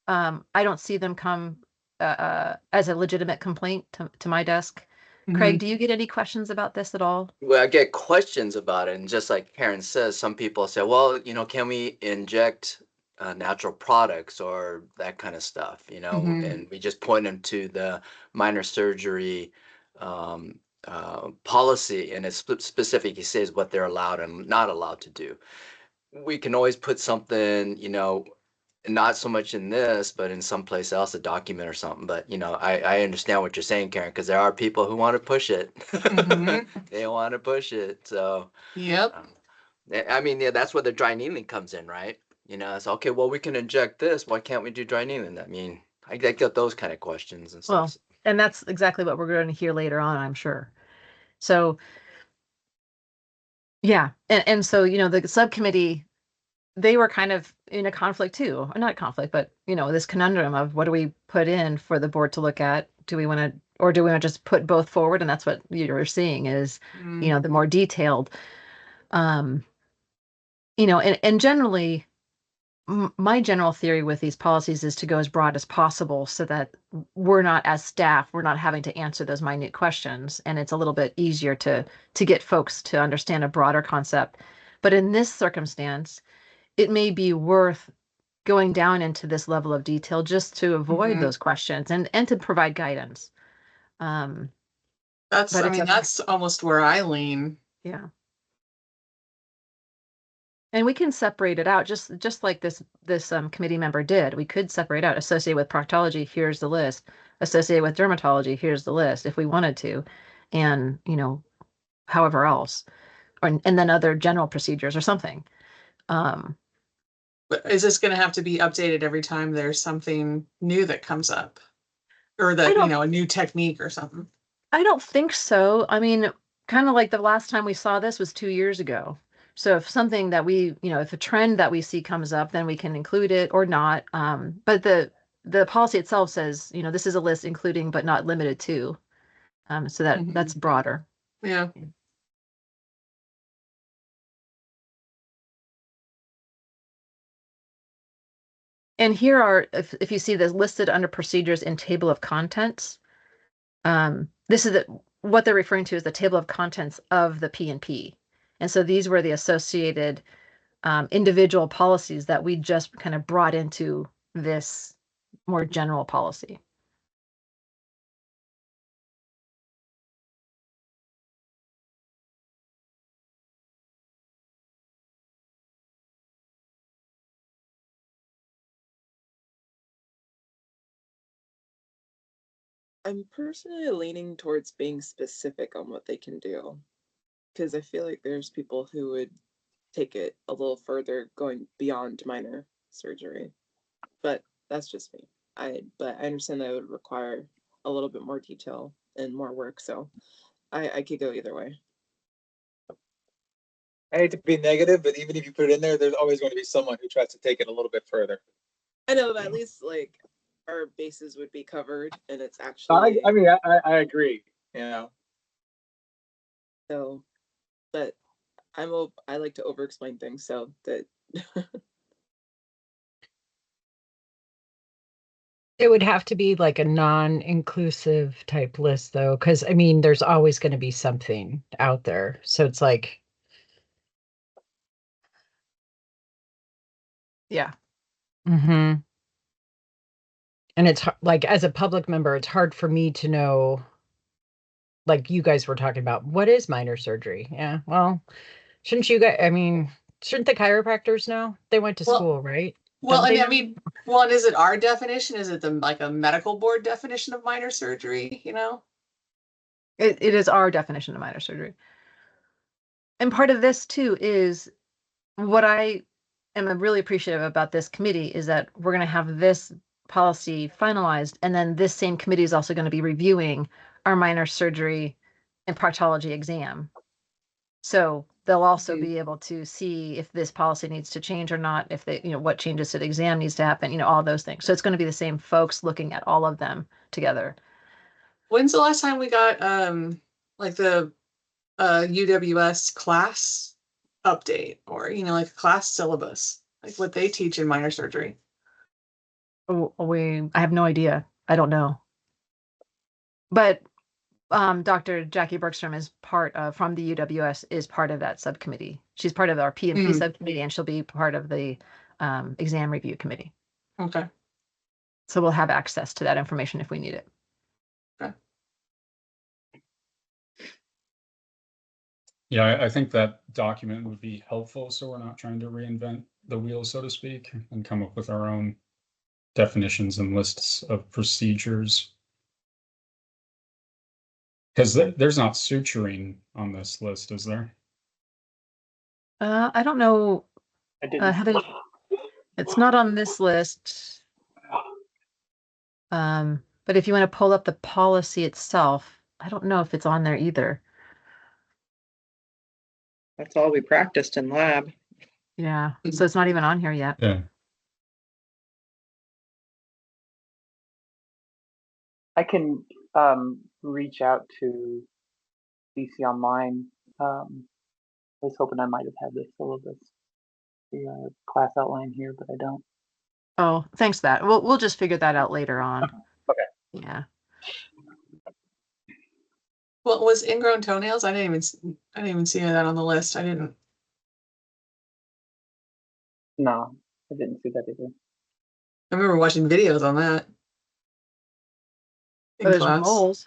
Mm-hmm. I don't see them come as a legitimate complaint to my desk. Mm-hmm. Craig, do you get any questions about this at all? Well, I get questions about it, and just like Karen says, some people say, well, can we inject natural products or that kind of stuff, Mhm. and we just point them to the minor surgery policy, and it specifically says what they're allowed and not allowed to do. We can always put something, not so much in this, but in someplace else, a document or something. But I understand what you're saying, Karen, because there are people who want to push it. Mhm. They want to push it. So Yep. I mean, yeah, that's where the dry needling comes in, right? It's okay. Well, we can inject this. Why can't we do dry needling? I mean, I get those kind of questions and Well, stuff. and that's exactly what we're going to hear later on, I'm sure. So yeah, and so the subcommittee, they were kind of in a conflict too, or not conflict, but this conundrum of what do we put in for the board to look at? Do we want to just put both forward? And that's what you're seeing is, Mm. the more detailed, and generally, my general theory with these policies is to go as broad as possible so that we're not, as staff, we're not having to answer those minute questions, and it's a little bit easier to get folks to understand a broader concept. But in this circumstance, it may be worth going down into this level of detail just to avoid Mhm. those questions and to provide guidance. That's, But I it's mean, that's almost where I lean. yeah. And we can separate it out just like this committee member did. We could separate out associated with proctology, here's the list. Associated with dermatology, here's the list if we wanted to. And, however else. And then other general procedures or something. But is this going to have to be updated every time there's something new that comes up? Or that, a new technique or something? I don't think so. I mean, kind of like the last time we saw this was 2 years ago. So if something that if a trend that we see comes up, then we can include it or not. But the policy itself says, this is a list including but not limited to. So that's broader. Yeah. And here are, if you see this listed under procedures in table of contents, this is what they're referring to as the table of contents of the P&P. And so these were the associated individual policies that we just kind of brought into this more general policy. I'm personally leaning towards being specific on what they can do, because I feel like there's people who would take it a little further, going beyond minor surgery. But that's just me. But I understand that it would require a little bit more detail and more work, so I could go either way. I hate to be negative, but even if you put it in there, there's always going to be someone who tries to take it a little bit further. I know, but at least like our bases would be covered and it's I actually I mean, I agree. You know, so, but I like to over explain things so that It would have to be like a non-inclusive type list though, because I mean, there's always going to be something out there. So it's like, Yeah. mm-hmm. And it's like, as a public member, it's hard for me to know, like you guys were talking about, what is minor surgery? Yeah, well, shouldn't you guys, I mean, shouldn't the chiropractors know? They went to Well- school, right? Well, Don't and they I know? mean, one, is it our definition? Is it the like a medical board definition of minor surgery? You know? It is our definition of minor surgery. And part of this too is what I am really appreciative about this committee is that we're going to have this policy finalized, and then this same committee is also going to be reviewing our minor surgery and proctology exam. So they'll also be able to see if this policy needs to change or not, if they, what changes to the exam needs to happen, all those things. So it's going to be the same folks looking at all of them together. When's the last time we got like the UWS class update or like a class syllabus, like what they teach in minor surgery? Oh, I have no idea. I don't know. But Dr. Jackie Bergstrom is part of, from the UWS, is part of that subcommittee. She's part of our PMP Mhm. subcommittee, and she'll be part of the exam review committee. Okay. So we'll have access to that information if we need it. Yeah, I think that document would be helpful, so we're not trying to reinvent the wheel, so to speak, and come up with our own definitions and lists of procedures. Because there's not suturing on this list, is there? I don't know. I didn't. Heather, it's not on this list. But if you want to pull up the policy itself, I don't know if it's on there either. That's all we practiced in lab. Yeah, so it's not even on here yet. Yeah. I can reach out to DC Online. I was hoping I might have had the syllabus, the class outline here, but I don't. Oh, thanks for that. We'll just figure that out later on. Okay. Yeah. Well, was ingrown toenails? I didn't even see that on the list. I didn't. No, I didn't see that either. I remember watching videos on that. In There's class. moles.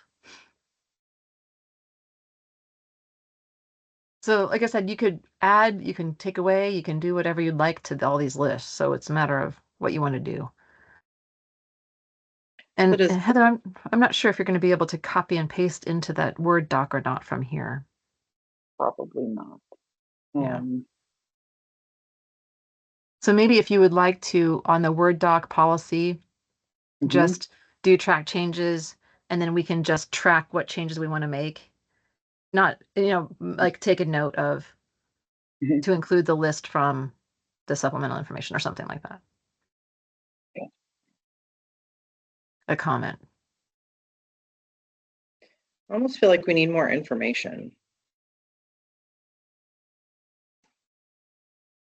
So like I said, you could add, you can take away, you can do whatever you'd like to all these lists. So it's a matter of what you want to do. And, But is- and Heather, I'm not sure if you're going to be able to copy and paste into that Word doc or not from here. Probably not. Yeah. So maybe if you would like to, on the Word doc policy, Mhm. just do track changes, and then we can just track what changes we want to make. Not, like take a note of Mhm. to include the list from the supplemental information or something like that. Yeah. A comment. I almost feel like we need more information.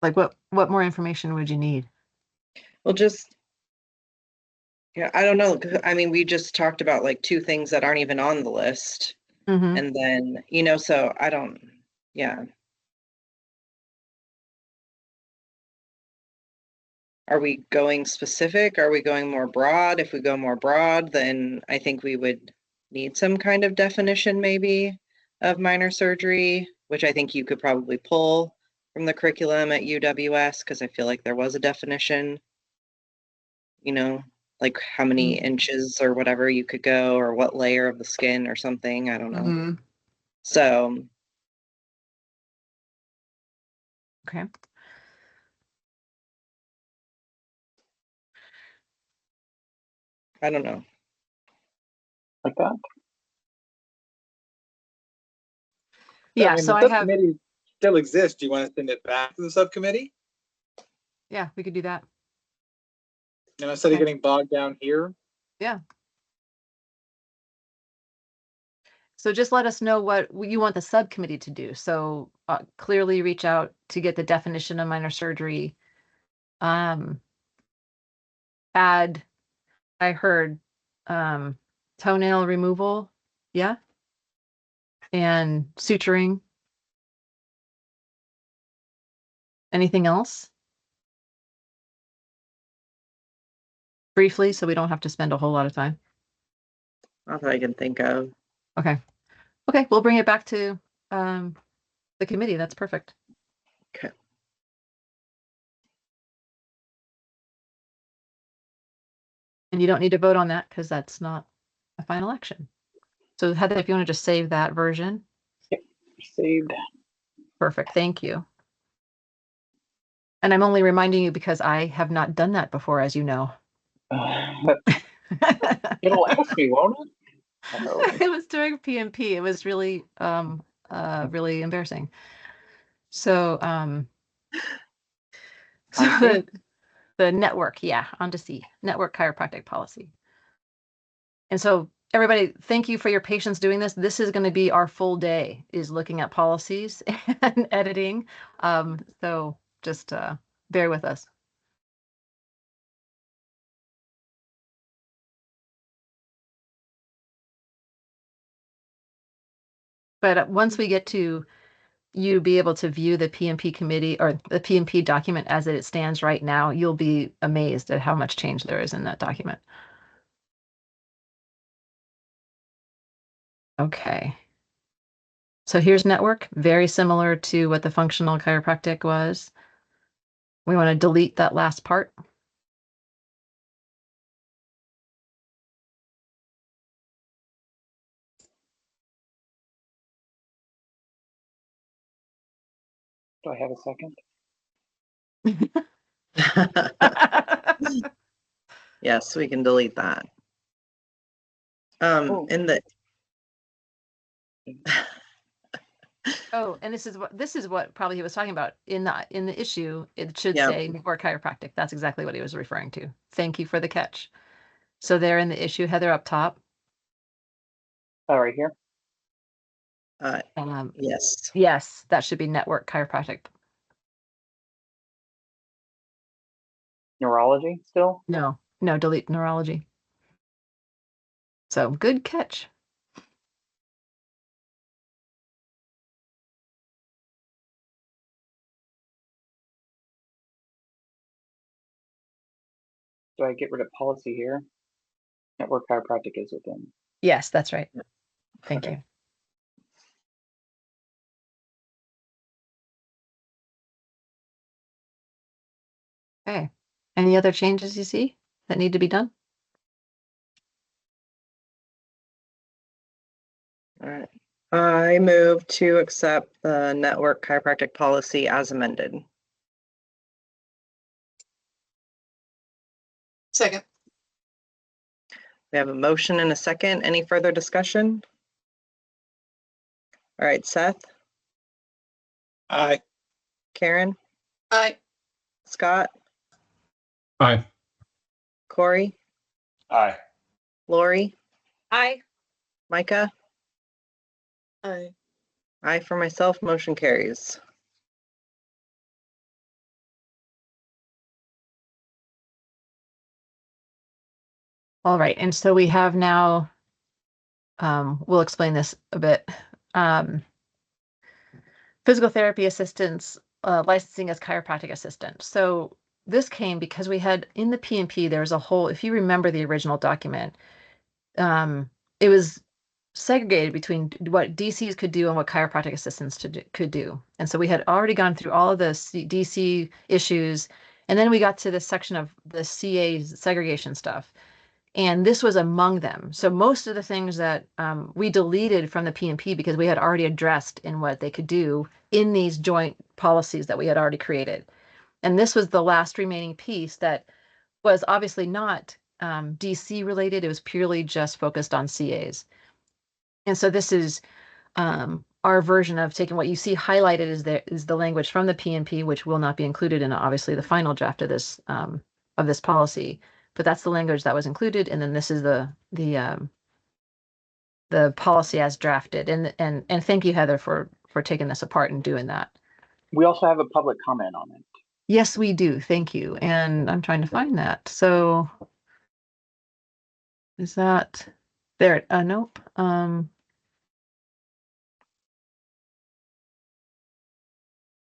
Like what more information would you need? Well, yeah, I don't know. 'Cause, I mean, we just talked about like two things that aren't even on the list. Mm-hmm. And then, so I don't, yeah. Are we going specific? Are we going more broad? If we go more broad, then I think we would need some kind of definition maybe of minor surgery, which I think you could probably pull from the curriculum at UWS, because I feel like there was a definition, like how many inches or whatever you could go, or what layer of the skin or something. I don't know. Mhm. So, Okay. I don't know. Like that. Yeah, I mean, so the I have, subcommittee still exists. Do you want to send it back to the subcommittee? Yeah, we could do that. You know, instead of Okay. getting bogged down here? Yeah. So just let us know what you want the subcommittee to do. So clearly reach out to get the definition of minor surgery. Add, I heard, toenail removal. Yeah. And suturing. Anything else? Briefly, so we don't have to spend a whole lot of time. Not that I can think of. Okay. Okay, we'll bring it back to the committee. That's perfect. Okay. And you don't need to vote on that because that's not a final action. So Heather, if you want to just save that version. Saved. Perfect, thank you. And I'm only reminding you because I have not done that before, as you know. It'll ask me, won't it? It was during PMP. It was really, really embarrassing. So, so the network, yeah, on to C, network chiropractic policy. And so everybody, thank you for your patience doing this. This is going to be our full day, is looking at policies and editing. So just bear with us. But once we get to you be able to view the PMP committee or the PMP document as it stands right now, you'll be amazed at how much change there is in that document. Okay. So here's network, very similar to what the functional chiropractic was. We want to delete that last part. Do I have a second? Yes, we can delete that. In the Oh, and this is what probably he was talking about in the issue. It should Yep. say network chiropractic. That's exactly what he was referring to. Thank you for the catch. So there in the issue, Heather, up top. Oh, right here. Yes. Yes, that should be network chiropractic. Neurology still? No, delete neurology. So good catch. Do I get rid of policy here? Network chiropractic is within. Yes, that's right. Thank Okay. you. Okay. Any other changes you see that need to be done? All right. I move to accept the network chiropractic policy as amended. Second. We have a motion and a second. Any further discussion? All right, Seth, Aye. Karen, Aye. Scott, Aye. Corey, Aye. Lori, Aye. Micah, Aye. aye for myself, motion carries. All right, and so we have now, we'll explain this a bit. Physical therapy assistants, licensing as chiropractic assistant. So this came because we had in the PMP, there was a whole, if you remember the original document, it was segregated between what DCs could do and what chiropractic assistants could do. And so we had already gone through all of the DC issues. And then we got to this section of the CA segregation stuff. And this was among them. So most of the things that we deleted from the PMP because we had already addressed in what they could do in these joint policies that we had already created. And this was the last remaining piece that was obviously not DC related. It was purely just focused on CAs. And so this is our version of taking what you see highlighted is the language from the PNP, which will not be included in obviously the final draft of this policy. But that's the language that was included, and then this is the policy as drafted. And thank you, Heather, for taking this apart and doing that. We also have a public comment on it. Yes, we do. Thank you. And I'm trying to find that. So is that there? Nope.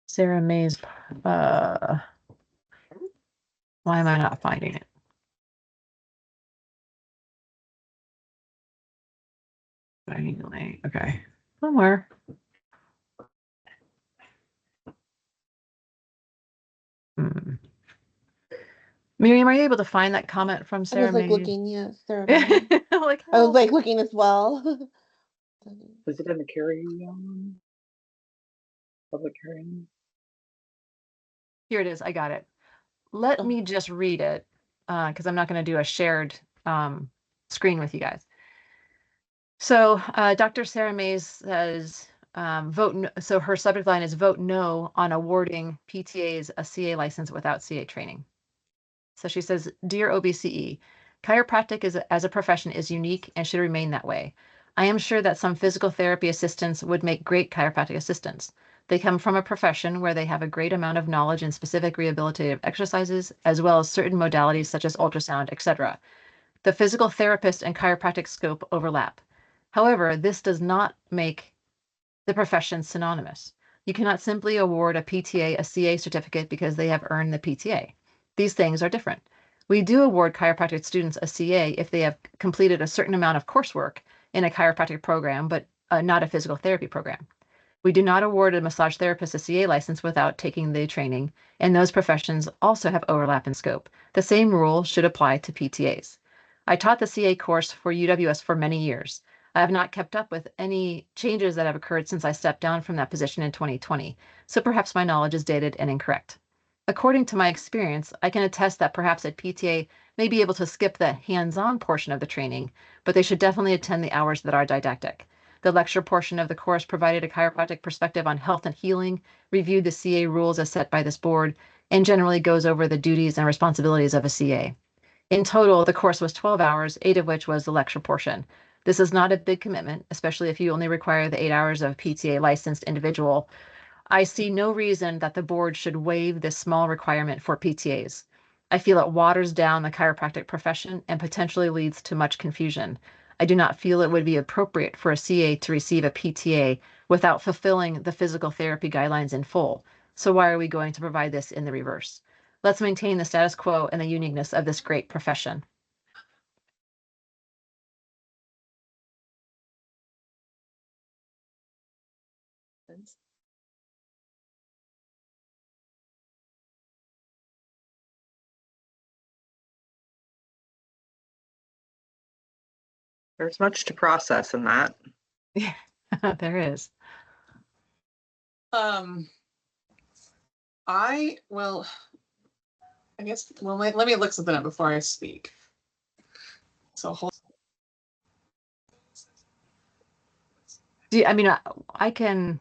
Sarah May's, why am I not finding it? Anyway, okay. Somewhere. Miriam, are you able to find that comment from I Sarah was like May? looking, yes, Sarah. May. Like, I was like looking as well. Was it in the carry public hearing? Here it is. I got it. Let Oh. me just read it because I'm not going to do a shared screen with you guys. So Dr. Sarah Mays says vote no, so her subject line is vote no on awarding PTAs a CA license without CA training. So she says, dear OBCE, chiropractic as a profession is unique and should remain that way. I am sure that some physical therapy assistants would make great chiropractic assistants. They come from a profession where they have a great amount of knowledge in specific rehabilitative exercises, as well as certain modalities such as ultrasound, etc. The physical therapist and chiropractic scope overlap. However, this does not make the profession synonymous. You cannot simply award a PTA a CA certificate because they have earned the PTA. These things are different. We do award chiropractic students a CA if they have completed a certain amount of coursework in a chiropractic program, but not a physical therapy program. We do not award a massage therapist a CA license without taking the training, and those professions also have overlap in scope. The same rule should apply to PTAs. I taught the CA course for UWS for many years. I have not kept up with any changes that have occurred since I stepped down from that position in 2020, so perhaps my knowledge is dated and incorrect. According to my experience, I can attest that perhaps a PTA may be able to skip the hands-on portion of the training, but they should definitely attend the hours that are didactic. The lecture portion of the course provided a chiropractic perspective on health and healing, reviewed the CA rules as set by this board, and generally goes over the duties and responsibilities of a CA. In total, the course was 12 hours, 8 of which was the lecture portion. This is not a big commitment, especially if you only require the 8 hours of PTA licensed individual. I see no reason that the board should waive this small requirement for PTAs. I feel it waters down the chiropractic profession and potentially leads to much confusion. I do not feel it would be appropriate for a CA to receive a PTA without fulfilling the physical therapy guidelines in full. So why are we going to provide this in the reverse? Let's maintain the status quo and the uniqueness of this great profession. There's much to process in that. Yeah, there is. I guess, well, let me look something up before I speak. So hold. I mean, I can,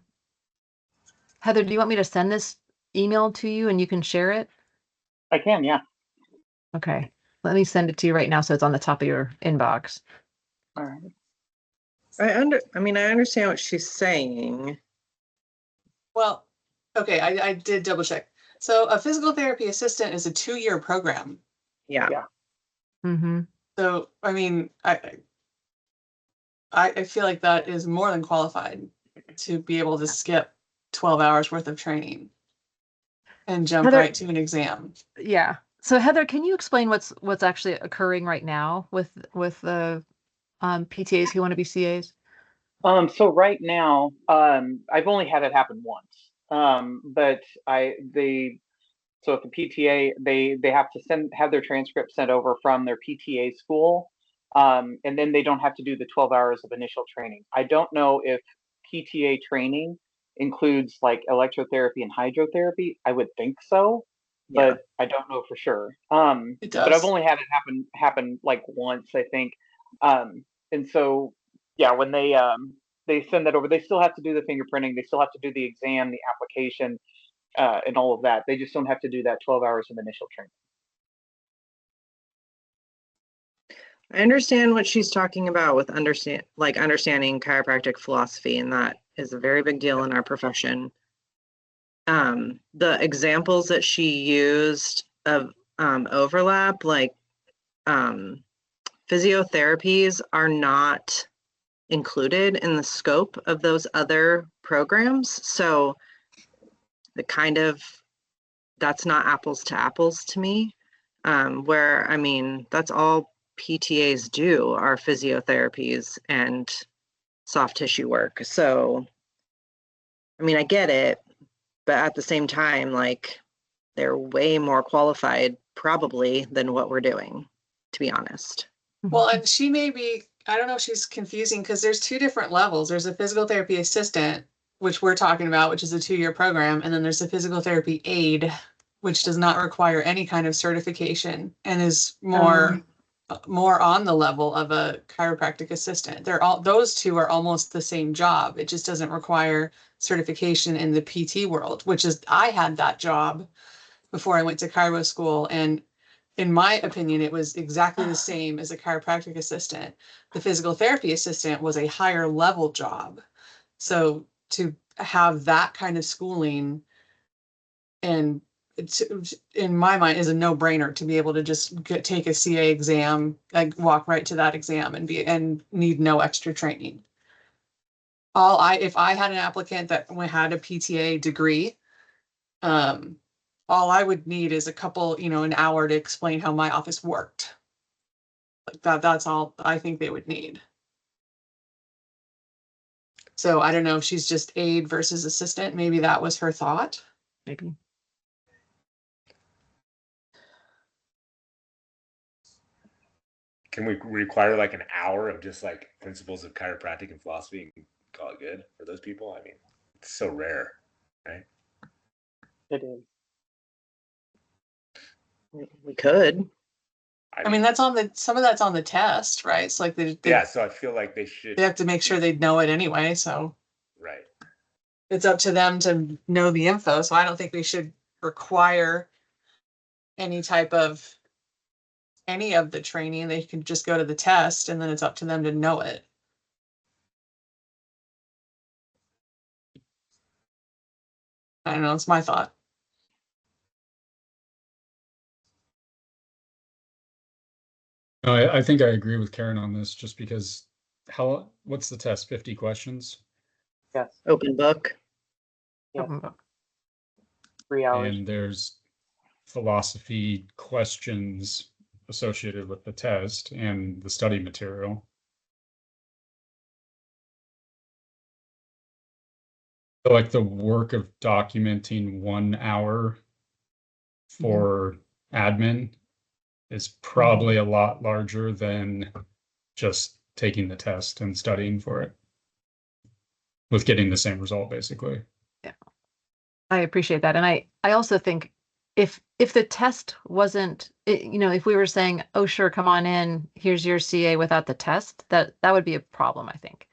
Heather, do you want me to send this email to you and you can share it? I can, yeah. Okay, let me send it to you right now so it's on the top of your inbox. All right. I understand what she's saying. Well, okay, I did double check. So a physical therapy assistant is a 2-year program. Yeah. Yeah. Mm-hmm. So, I mean, I feel like that is more than qualified to be able to skip 12 hours worth of training and jump Heather, right to an exam. Yeah. So Heather, can you explain what's actually occurring right now with the PTAs who want to be CAs? So right now, I've only had it happen once. But so if the PTA, they have to have their transcript sent over from their PTA school. And then they don't have to do the 12 hours of initial training. I don't know if PTA training includes like electrotherapy and hydrotherapy. I would think so, but I don't know for sure. It does. But I've only had it happen like once, I think. And so, yeah, when they they send that over. They still have to do the fingerprinting. They still have to do the exam, the application, and all of that. They just don't have to do that 12 hours of initial training. I understand what she's talking about with understanding chiropractic philosophy, and that is a very big deal in our profession. The examples that she used of overlap, like physiotherapies, are not included in the scope of those other programs. So that's not apples to apples to me. Where, I mean, that's all PTAs do, are physiotherapies and soft tissue work. So, I mean, I get it, but at the same time, like, they're way more qualified probably than what we're doing, to be honest. Well, and she may be, I don't know if she's confusing, because there's two different levels. There's a physical therapy assistant, which we're talking about, which is a 2-year program. And then there's a physical therapy aide, which does not require any kind of certification and is more on the level of a chiropractic assistant. Those two are almost the same job. It just doesn't require certification in the PT world, which is, I had that job before I went to chiro school. And in my opinion, it was exactly the same as a chiropractic assistant. The physical therapy assistant was a higher level job. So to have that kind of schooling, and in my mind, is a no-brainer to be able to just take a CA exam, like walk right to that exam and need no extra training. If I had an applicant that had a PTA degree, all I would need is a couple, an hour to explain how my office worked. Like that's all I think they would need. So I don't know if she's just aide versus assistant. Maybe that was her thought. Maybe. Can we require like an hour of just like principles of chiropractic and philosophy and call it good for those people? I mean, it's so rare, right? It is. We could. I mean, some of that's on the test, right? It's like So I feel like they have to make sure they know it anyway. So right. It's up to them to know the info. So I don't think we should require any of the training. They can just go to the test, and then it's up to them to know it. I don't know. It's my thought. No, I think I agree with Karen on this, just because what's the test? 50 questions? Yes. Open book. Yeah. Open book. 3 hours. And there's philosophy questions associated with the test and the study material. So like the work of documenting 1 hour for admin is probably a lot larger than just taking the test and studying for it, with getting the same result, basically. Yeah, I appreciate that. And I also think if the test wasn't, if we were saying, oh, sure, come on in, here's your CA without the test, that would be a problem, I think,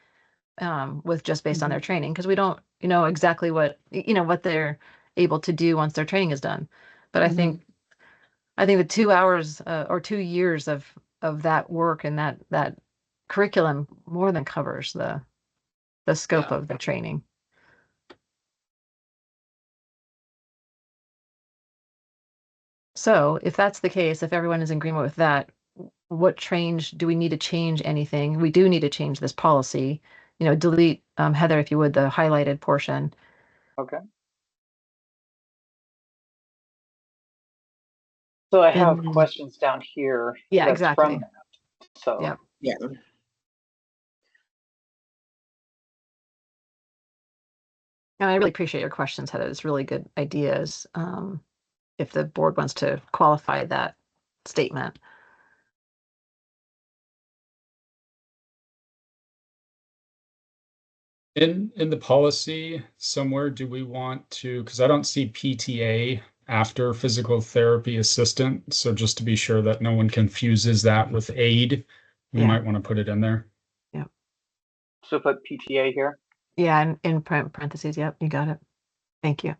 with just based on their training, because we don't know exactly what they're able to do once their training is done. But I think the 2 hours or 2 years of that work and that curriculum more than covers the scope of the training. So if that's the case, if everyone is in agreement with that, what do we need to change anything? We do need to change this policy. Delete, Heather, if you would, the highlighted portion. Okay. So I have questions down here. Yeah, that's exactly. From that. So Yeah. And I really appreciate your questions, Heather. It's really good ideas. If the board wants to qualify that statement. In the policy somewhere, do we want to, because I don't see PTA after physical therapy assistant. So just to be sure that no one confuses that with aid, we might want to put it in there. Yeah. So put PTA here. Yeah, in parentheses. Yep, you got it. Thank you.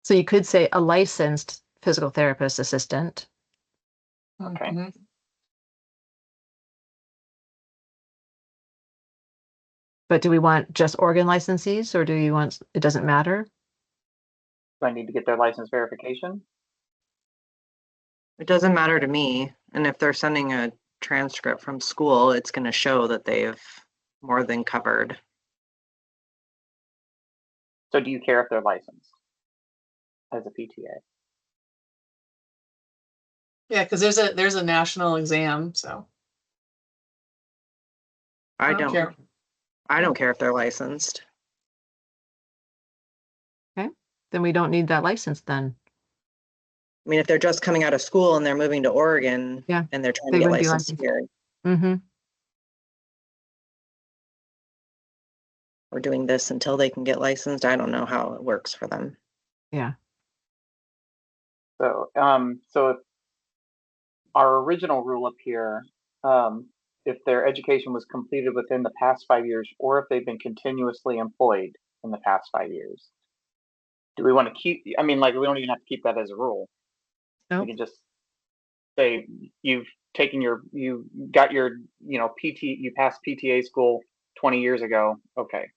So you could say a licensed physical therapist assistant. Okay. Mhm. But do we want just Oregon licensees, or do you want, it doesn't matter? Do I need to get their license verification? It doesn't matter to me. And if they're sending a transcript from school, it's going to show that they've more than covered. So do you care if they're licensed as a PTA? Yeah, because there's a national exam, so I don't don't care. I don't care if they're licensed. Okay, then we don't need that license then. I mean, if they're just coming out of school and they're moving to Oregon Yeah, and they're trying they to get wouldn't be licensed licensed. here, Mm-hmm. we're doing this until they can get licensed. I don't know how it works for them. Yeah. So, so if our original rule up here, if their education was completed within the past 5 years, or if they've been continuously employed in the past 5 years, do we want to keep? I mean, like, we don't even have to keep that as a rule. Nope. We can just say you got your, you passed PTA school 20 years ago. Okay.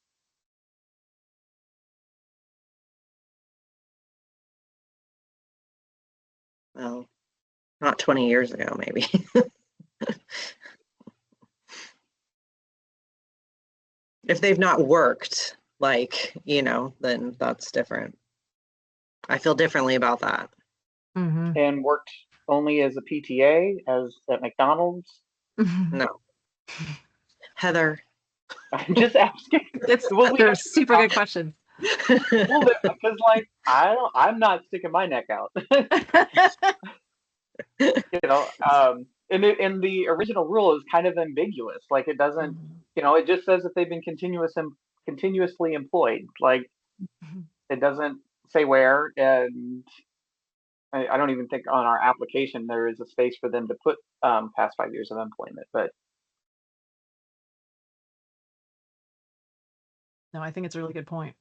Well, not 20 years ago, maybe. If they've not worked, like, then that's different. I feel differently about that. Mm-hmm. And worked only as a PTA as at McDonald's? No. Heather. I'm just asking. They're super good questions. Well, because like I'm not sticking my neck out. And the original rule is kind of ambiguous. Like it doesn't, it just says that they've been continuously employed. Like it doesn't say where, and I don't even think on our application there is a space for them to put past 5 years of employment. But No, I think it's a really good point.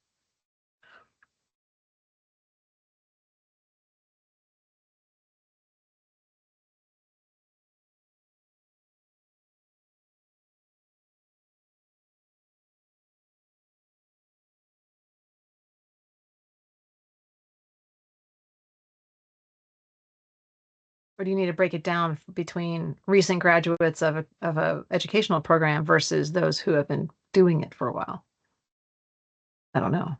Or do you need to break it down between recent graduates of a educational program versus those who have been doing it for a while? I don't know.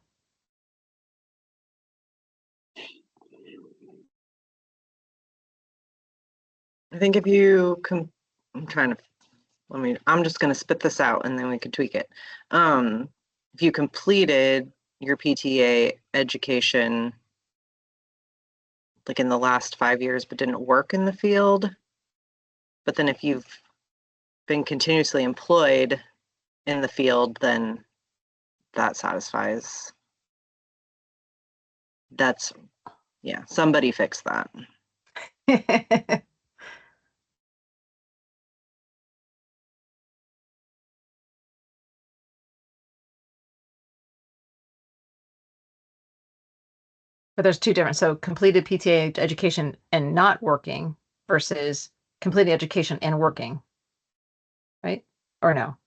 I think if you can, I'm just going to spit this out and then we can tweak it. If you completed your PTA education like in the last 5 years but didn't work in the field, but then if you've been continuously employed in the field, then that satisfies. Somebody fix that. But there's two different. So completed PTA education and not working versus completed education and working, right? Or no?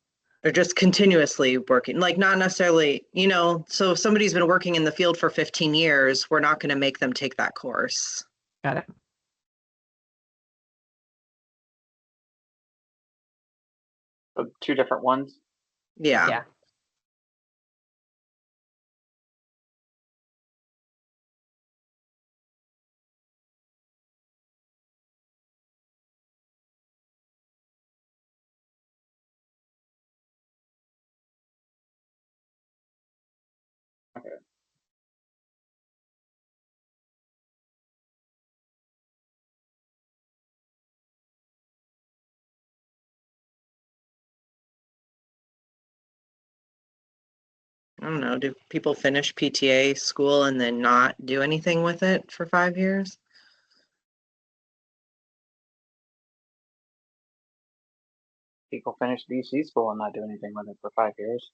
They're just continuously working, like not necessarily, so if somebody's been working in the field for 15 years, we're not going to make them take that course. Got it. two different ones. Yeah. Yeah. Okay. I don't know. Do people finish PTA school and then not do anything with it for 5 years? people finish BC school and not do anything with it for 5 years.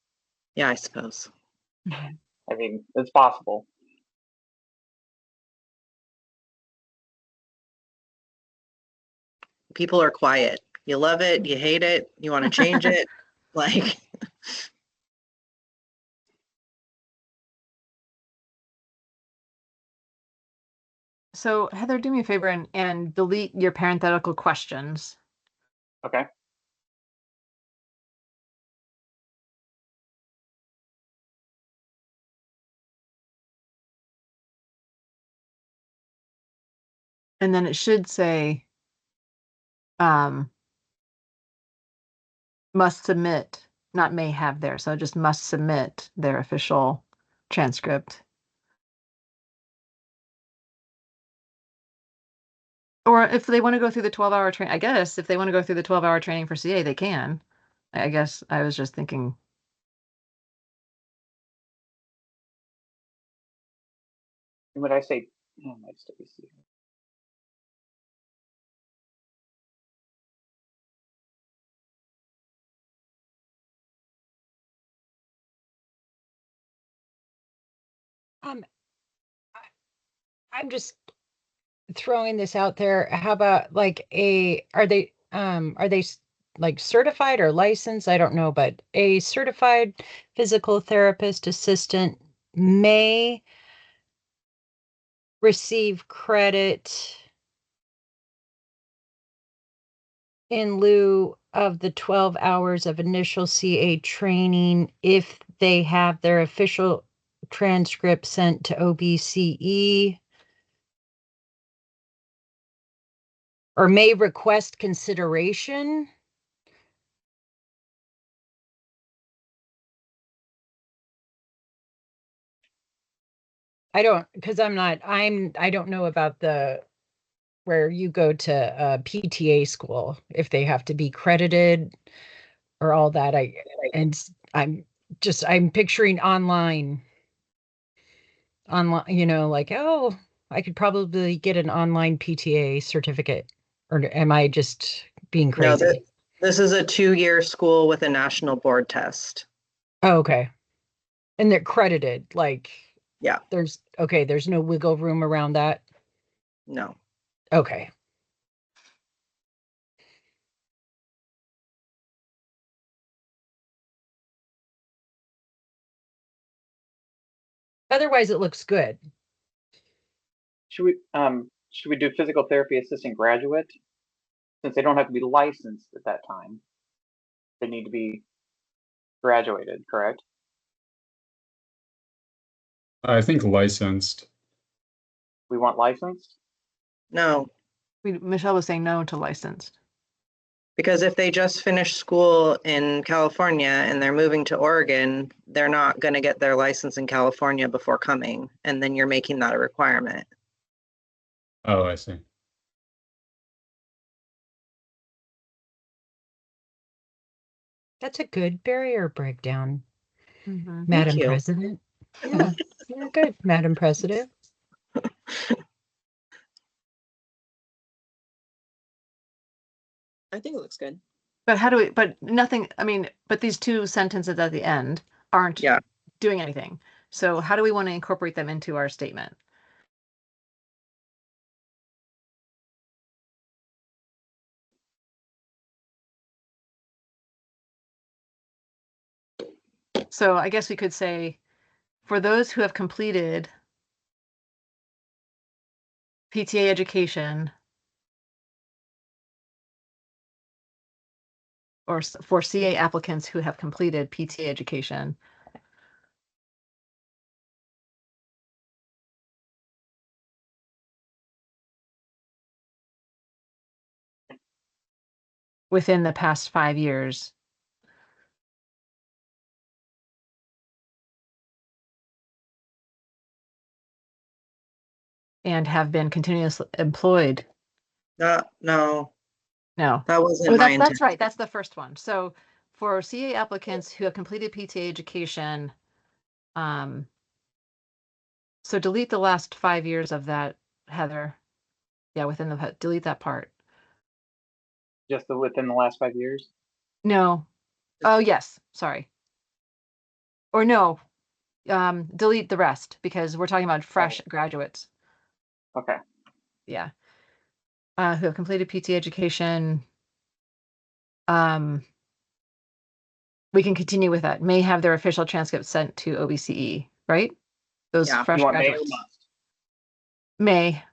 Yeah, I suppose. I mean, it's possible. People are quiet. You love it, you hate it, you want to change it. Like, So Heather, do me a favor and delete your parenthetical questions. Okay. And then it should say, must submit, not may have there. So just must submit their official transcript. Or if they want to go through the 12-hour training, I guess if they want to go through the 12-hour training for CA, they can. I guess I was just thinking. Would I say? Oh, my Stacy. I- I'm just throwing this out there. How about like are they like certified or licensed? I don't know, but a certified physical therapist assistant may receive credit in lieu of the 12 hours of initial CA training if they have their official transcript sent to OBCE, or may request consideration. I don't know about where you go to PTA school, if they have to be credited or all that. I'm picturing online, like, oh, I could probably get an online PTA certificate, or am I just being no, crazy? this is a 2-year school with a national board test. Oh, okay. And they're credited, like, Yeah, there's no wiggle room around that. no. Okay. Otherwise, it looks good. Should we do physical therapy assistant graduate? Since they don't have to be licensed at that time, they need to be graduated, correct? I think licensed. We want licensed? No, Michelle was saying no to licensed. because if they just finished school in California and they're moving to Oregon, they're not going to get their license in California before coming. And then you're making that a requirement. Oh, I see. That's a good barrier breakdown, Mm-hmm. Madam you. President. Yeah, you're good, Madam President. I think it looks good. But how do we, but nothing, I mean, but these two sentences at the end aren't Yeah. doing anything. So how do we want to incorporate them into our statement? So I guess we could say, for those who have completed PTA education, or for CA applicants who have completed PTA education, within the past 5 years. And have been continuously employed. No, No. that wasn't Oh, my that's intent. right. That's the first one. So for CA applicants who have completed PTA education, so delete the last 5 years of that, Heather. Yeah, delete that part. Just within the last 5 years? No. Oh, yes, sorry. Or no, delete the rest because we're talking about fresh graduates. Okay. Yeah. Who have completed PT education. We can continue with that. May have their official transcript sent to OBCE, right? Those Yeah. fresh You want may or graduates. must? May.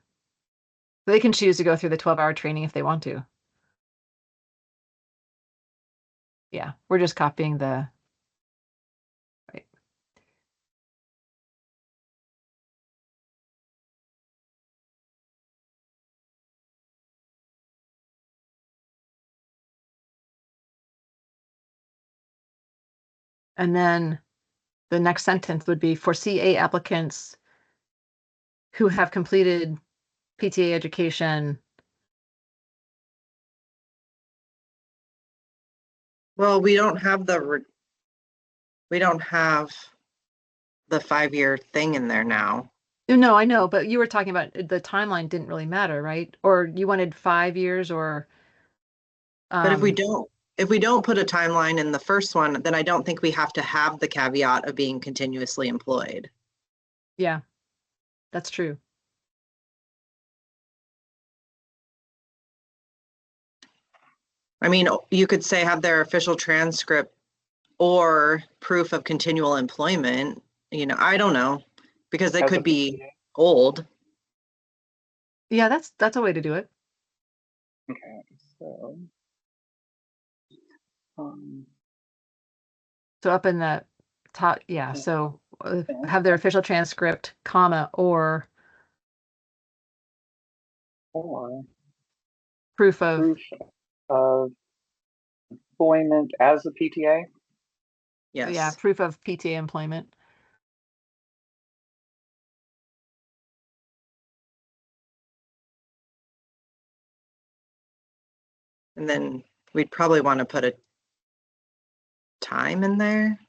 They can choose to go through the 12-hour training if they want to. Yeah, we're just copying the. Right. And then the next sentence would be for CA applicants who have completed PTA education. Well, we don't have the 5-year thing in there now. No, I know, but you were talking about the timeline didn't really matter, right? Or you wanted 5 years or. But if we don't put a timeline in the first one, then I don't think we have to have the caveat of being continuously employed. Yeah, that's true. I mean, you could say have their official transcript or proof of continual employment, I don't know, because they As a could be PTA? old. Yeah, that's a way to do it. Okay, so So up in the top, yeah, so have their official transcript, comma, or proof of. proof of employment as a PTA. Yes. Yeah, proof of PTA employment. And then we'd probably want to put a time in there.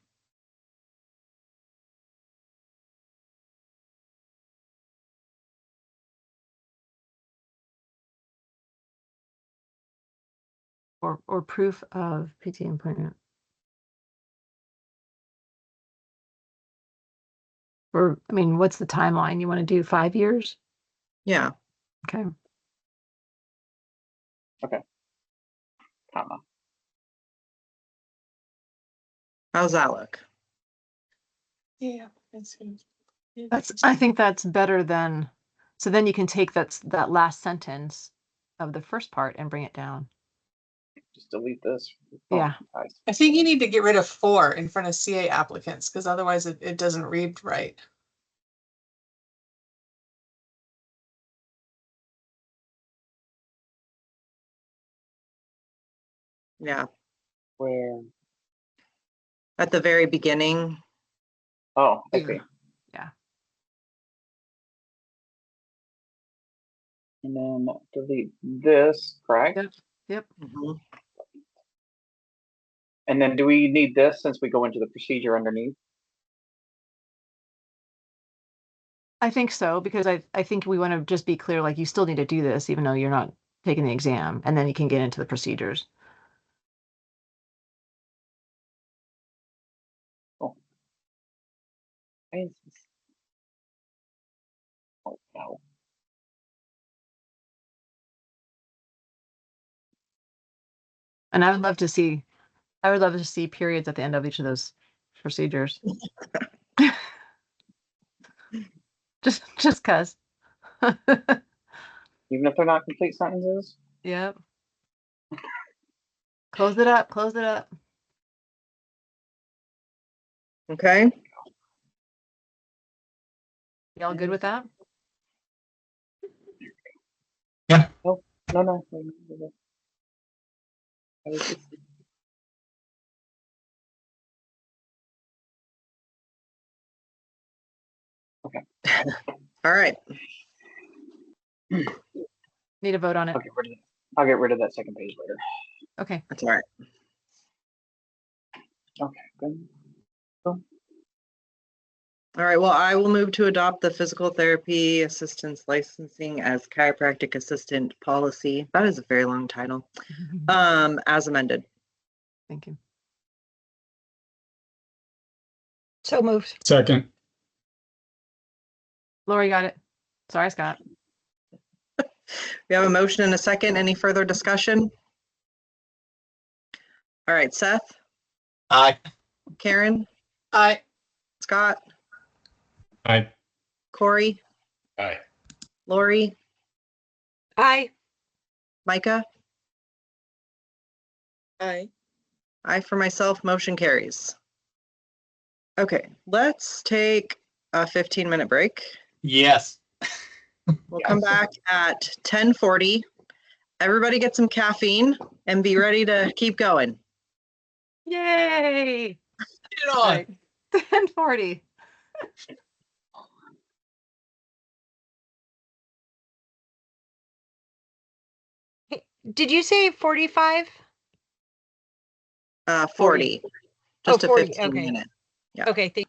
Or proof of PTA employment. Or, I mean, what's the timeline? You want to do 5 years? Yeah. Okay. Okay. Comma. How's that look? Yeah, that's good. I think that's better than, so then you can take that last sentence of the first part and bring it down. Just delete this. Yeah. I think you need to get rid of for in front of CA applicants because otherwise it doesn't read right. Yeah. Where? At the very beginning. Oh, I see. Yeah. And then delete this, correct? Yep. Mhm. And then do we need this since we go into the procedure underneath? I think so, because I think we want to just be clear, like you still need to do this even though you're not taking the exam, and then you can get into the procedures. Oh. Oh no. And I would love to see periods at the end of each of those procedures. just cause. Even if they're not complete sentences? Yep. Close it up. Okay. Y'all good with that? Yeah. Oh, no. I was just- Okay. All right. Need a vote on it. I'll get rid of that second page later. Okay. That's all right. Okay, good. All right. Well, I will move to adopt the physical therapy assistance licensing as chiropractic assistant policy. That is a very long title. As amended. Thank you. So moved. Second. Lori got it. Sorry, Scott. We have a motion and a second. Any further discussion? All right, Seth, Aye. Karen, I Scott, Aye. Corey, Aye. Lori, Aye. Micah. Aye. I for myself, motion carries. Okay, let's take a 15-minute break. Yes. We'll come back at 10:40. Everybody get some caffeine and be ready to keep going. Yay! Get All right. 10:40. Did you say 45? 40. Just a 40, 15 okay. minute. Yeah. Okay, thank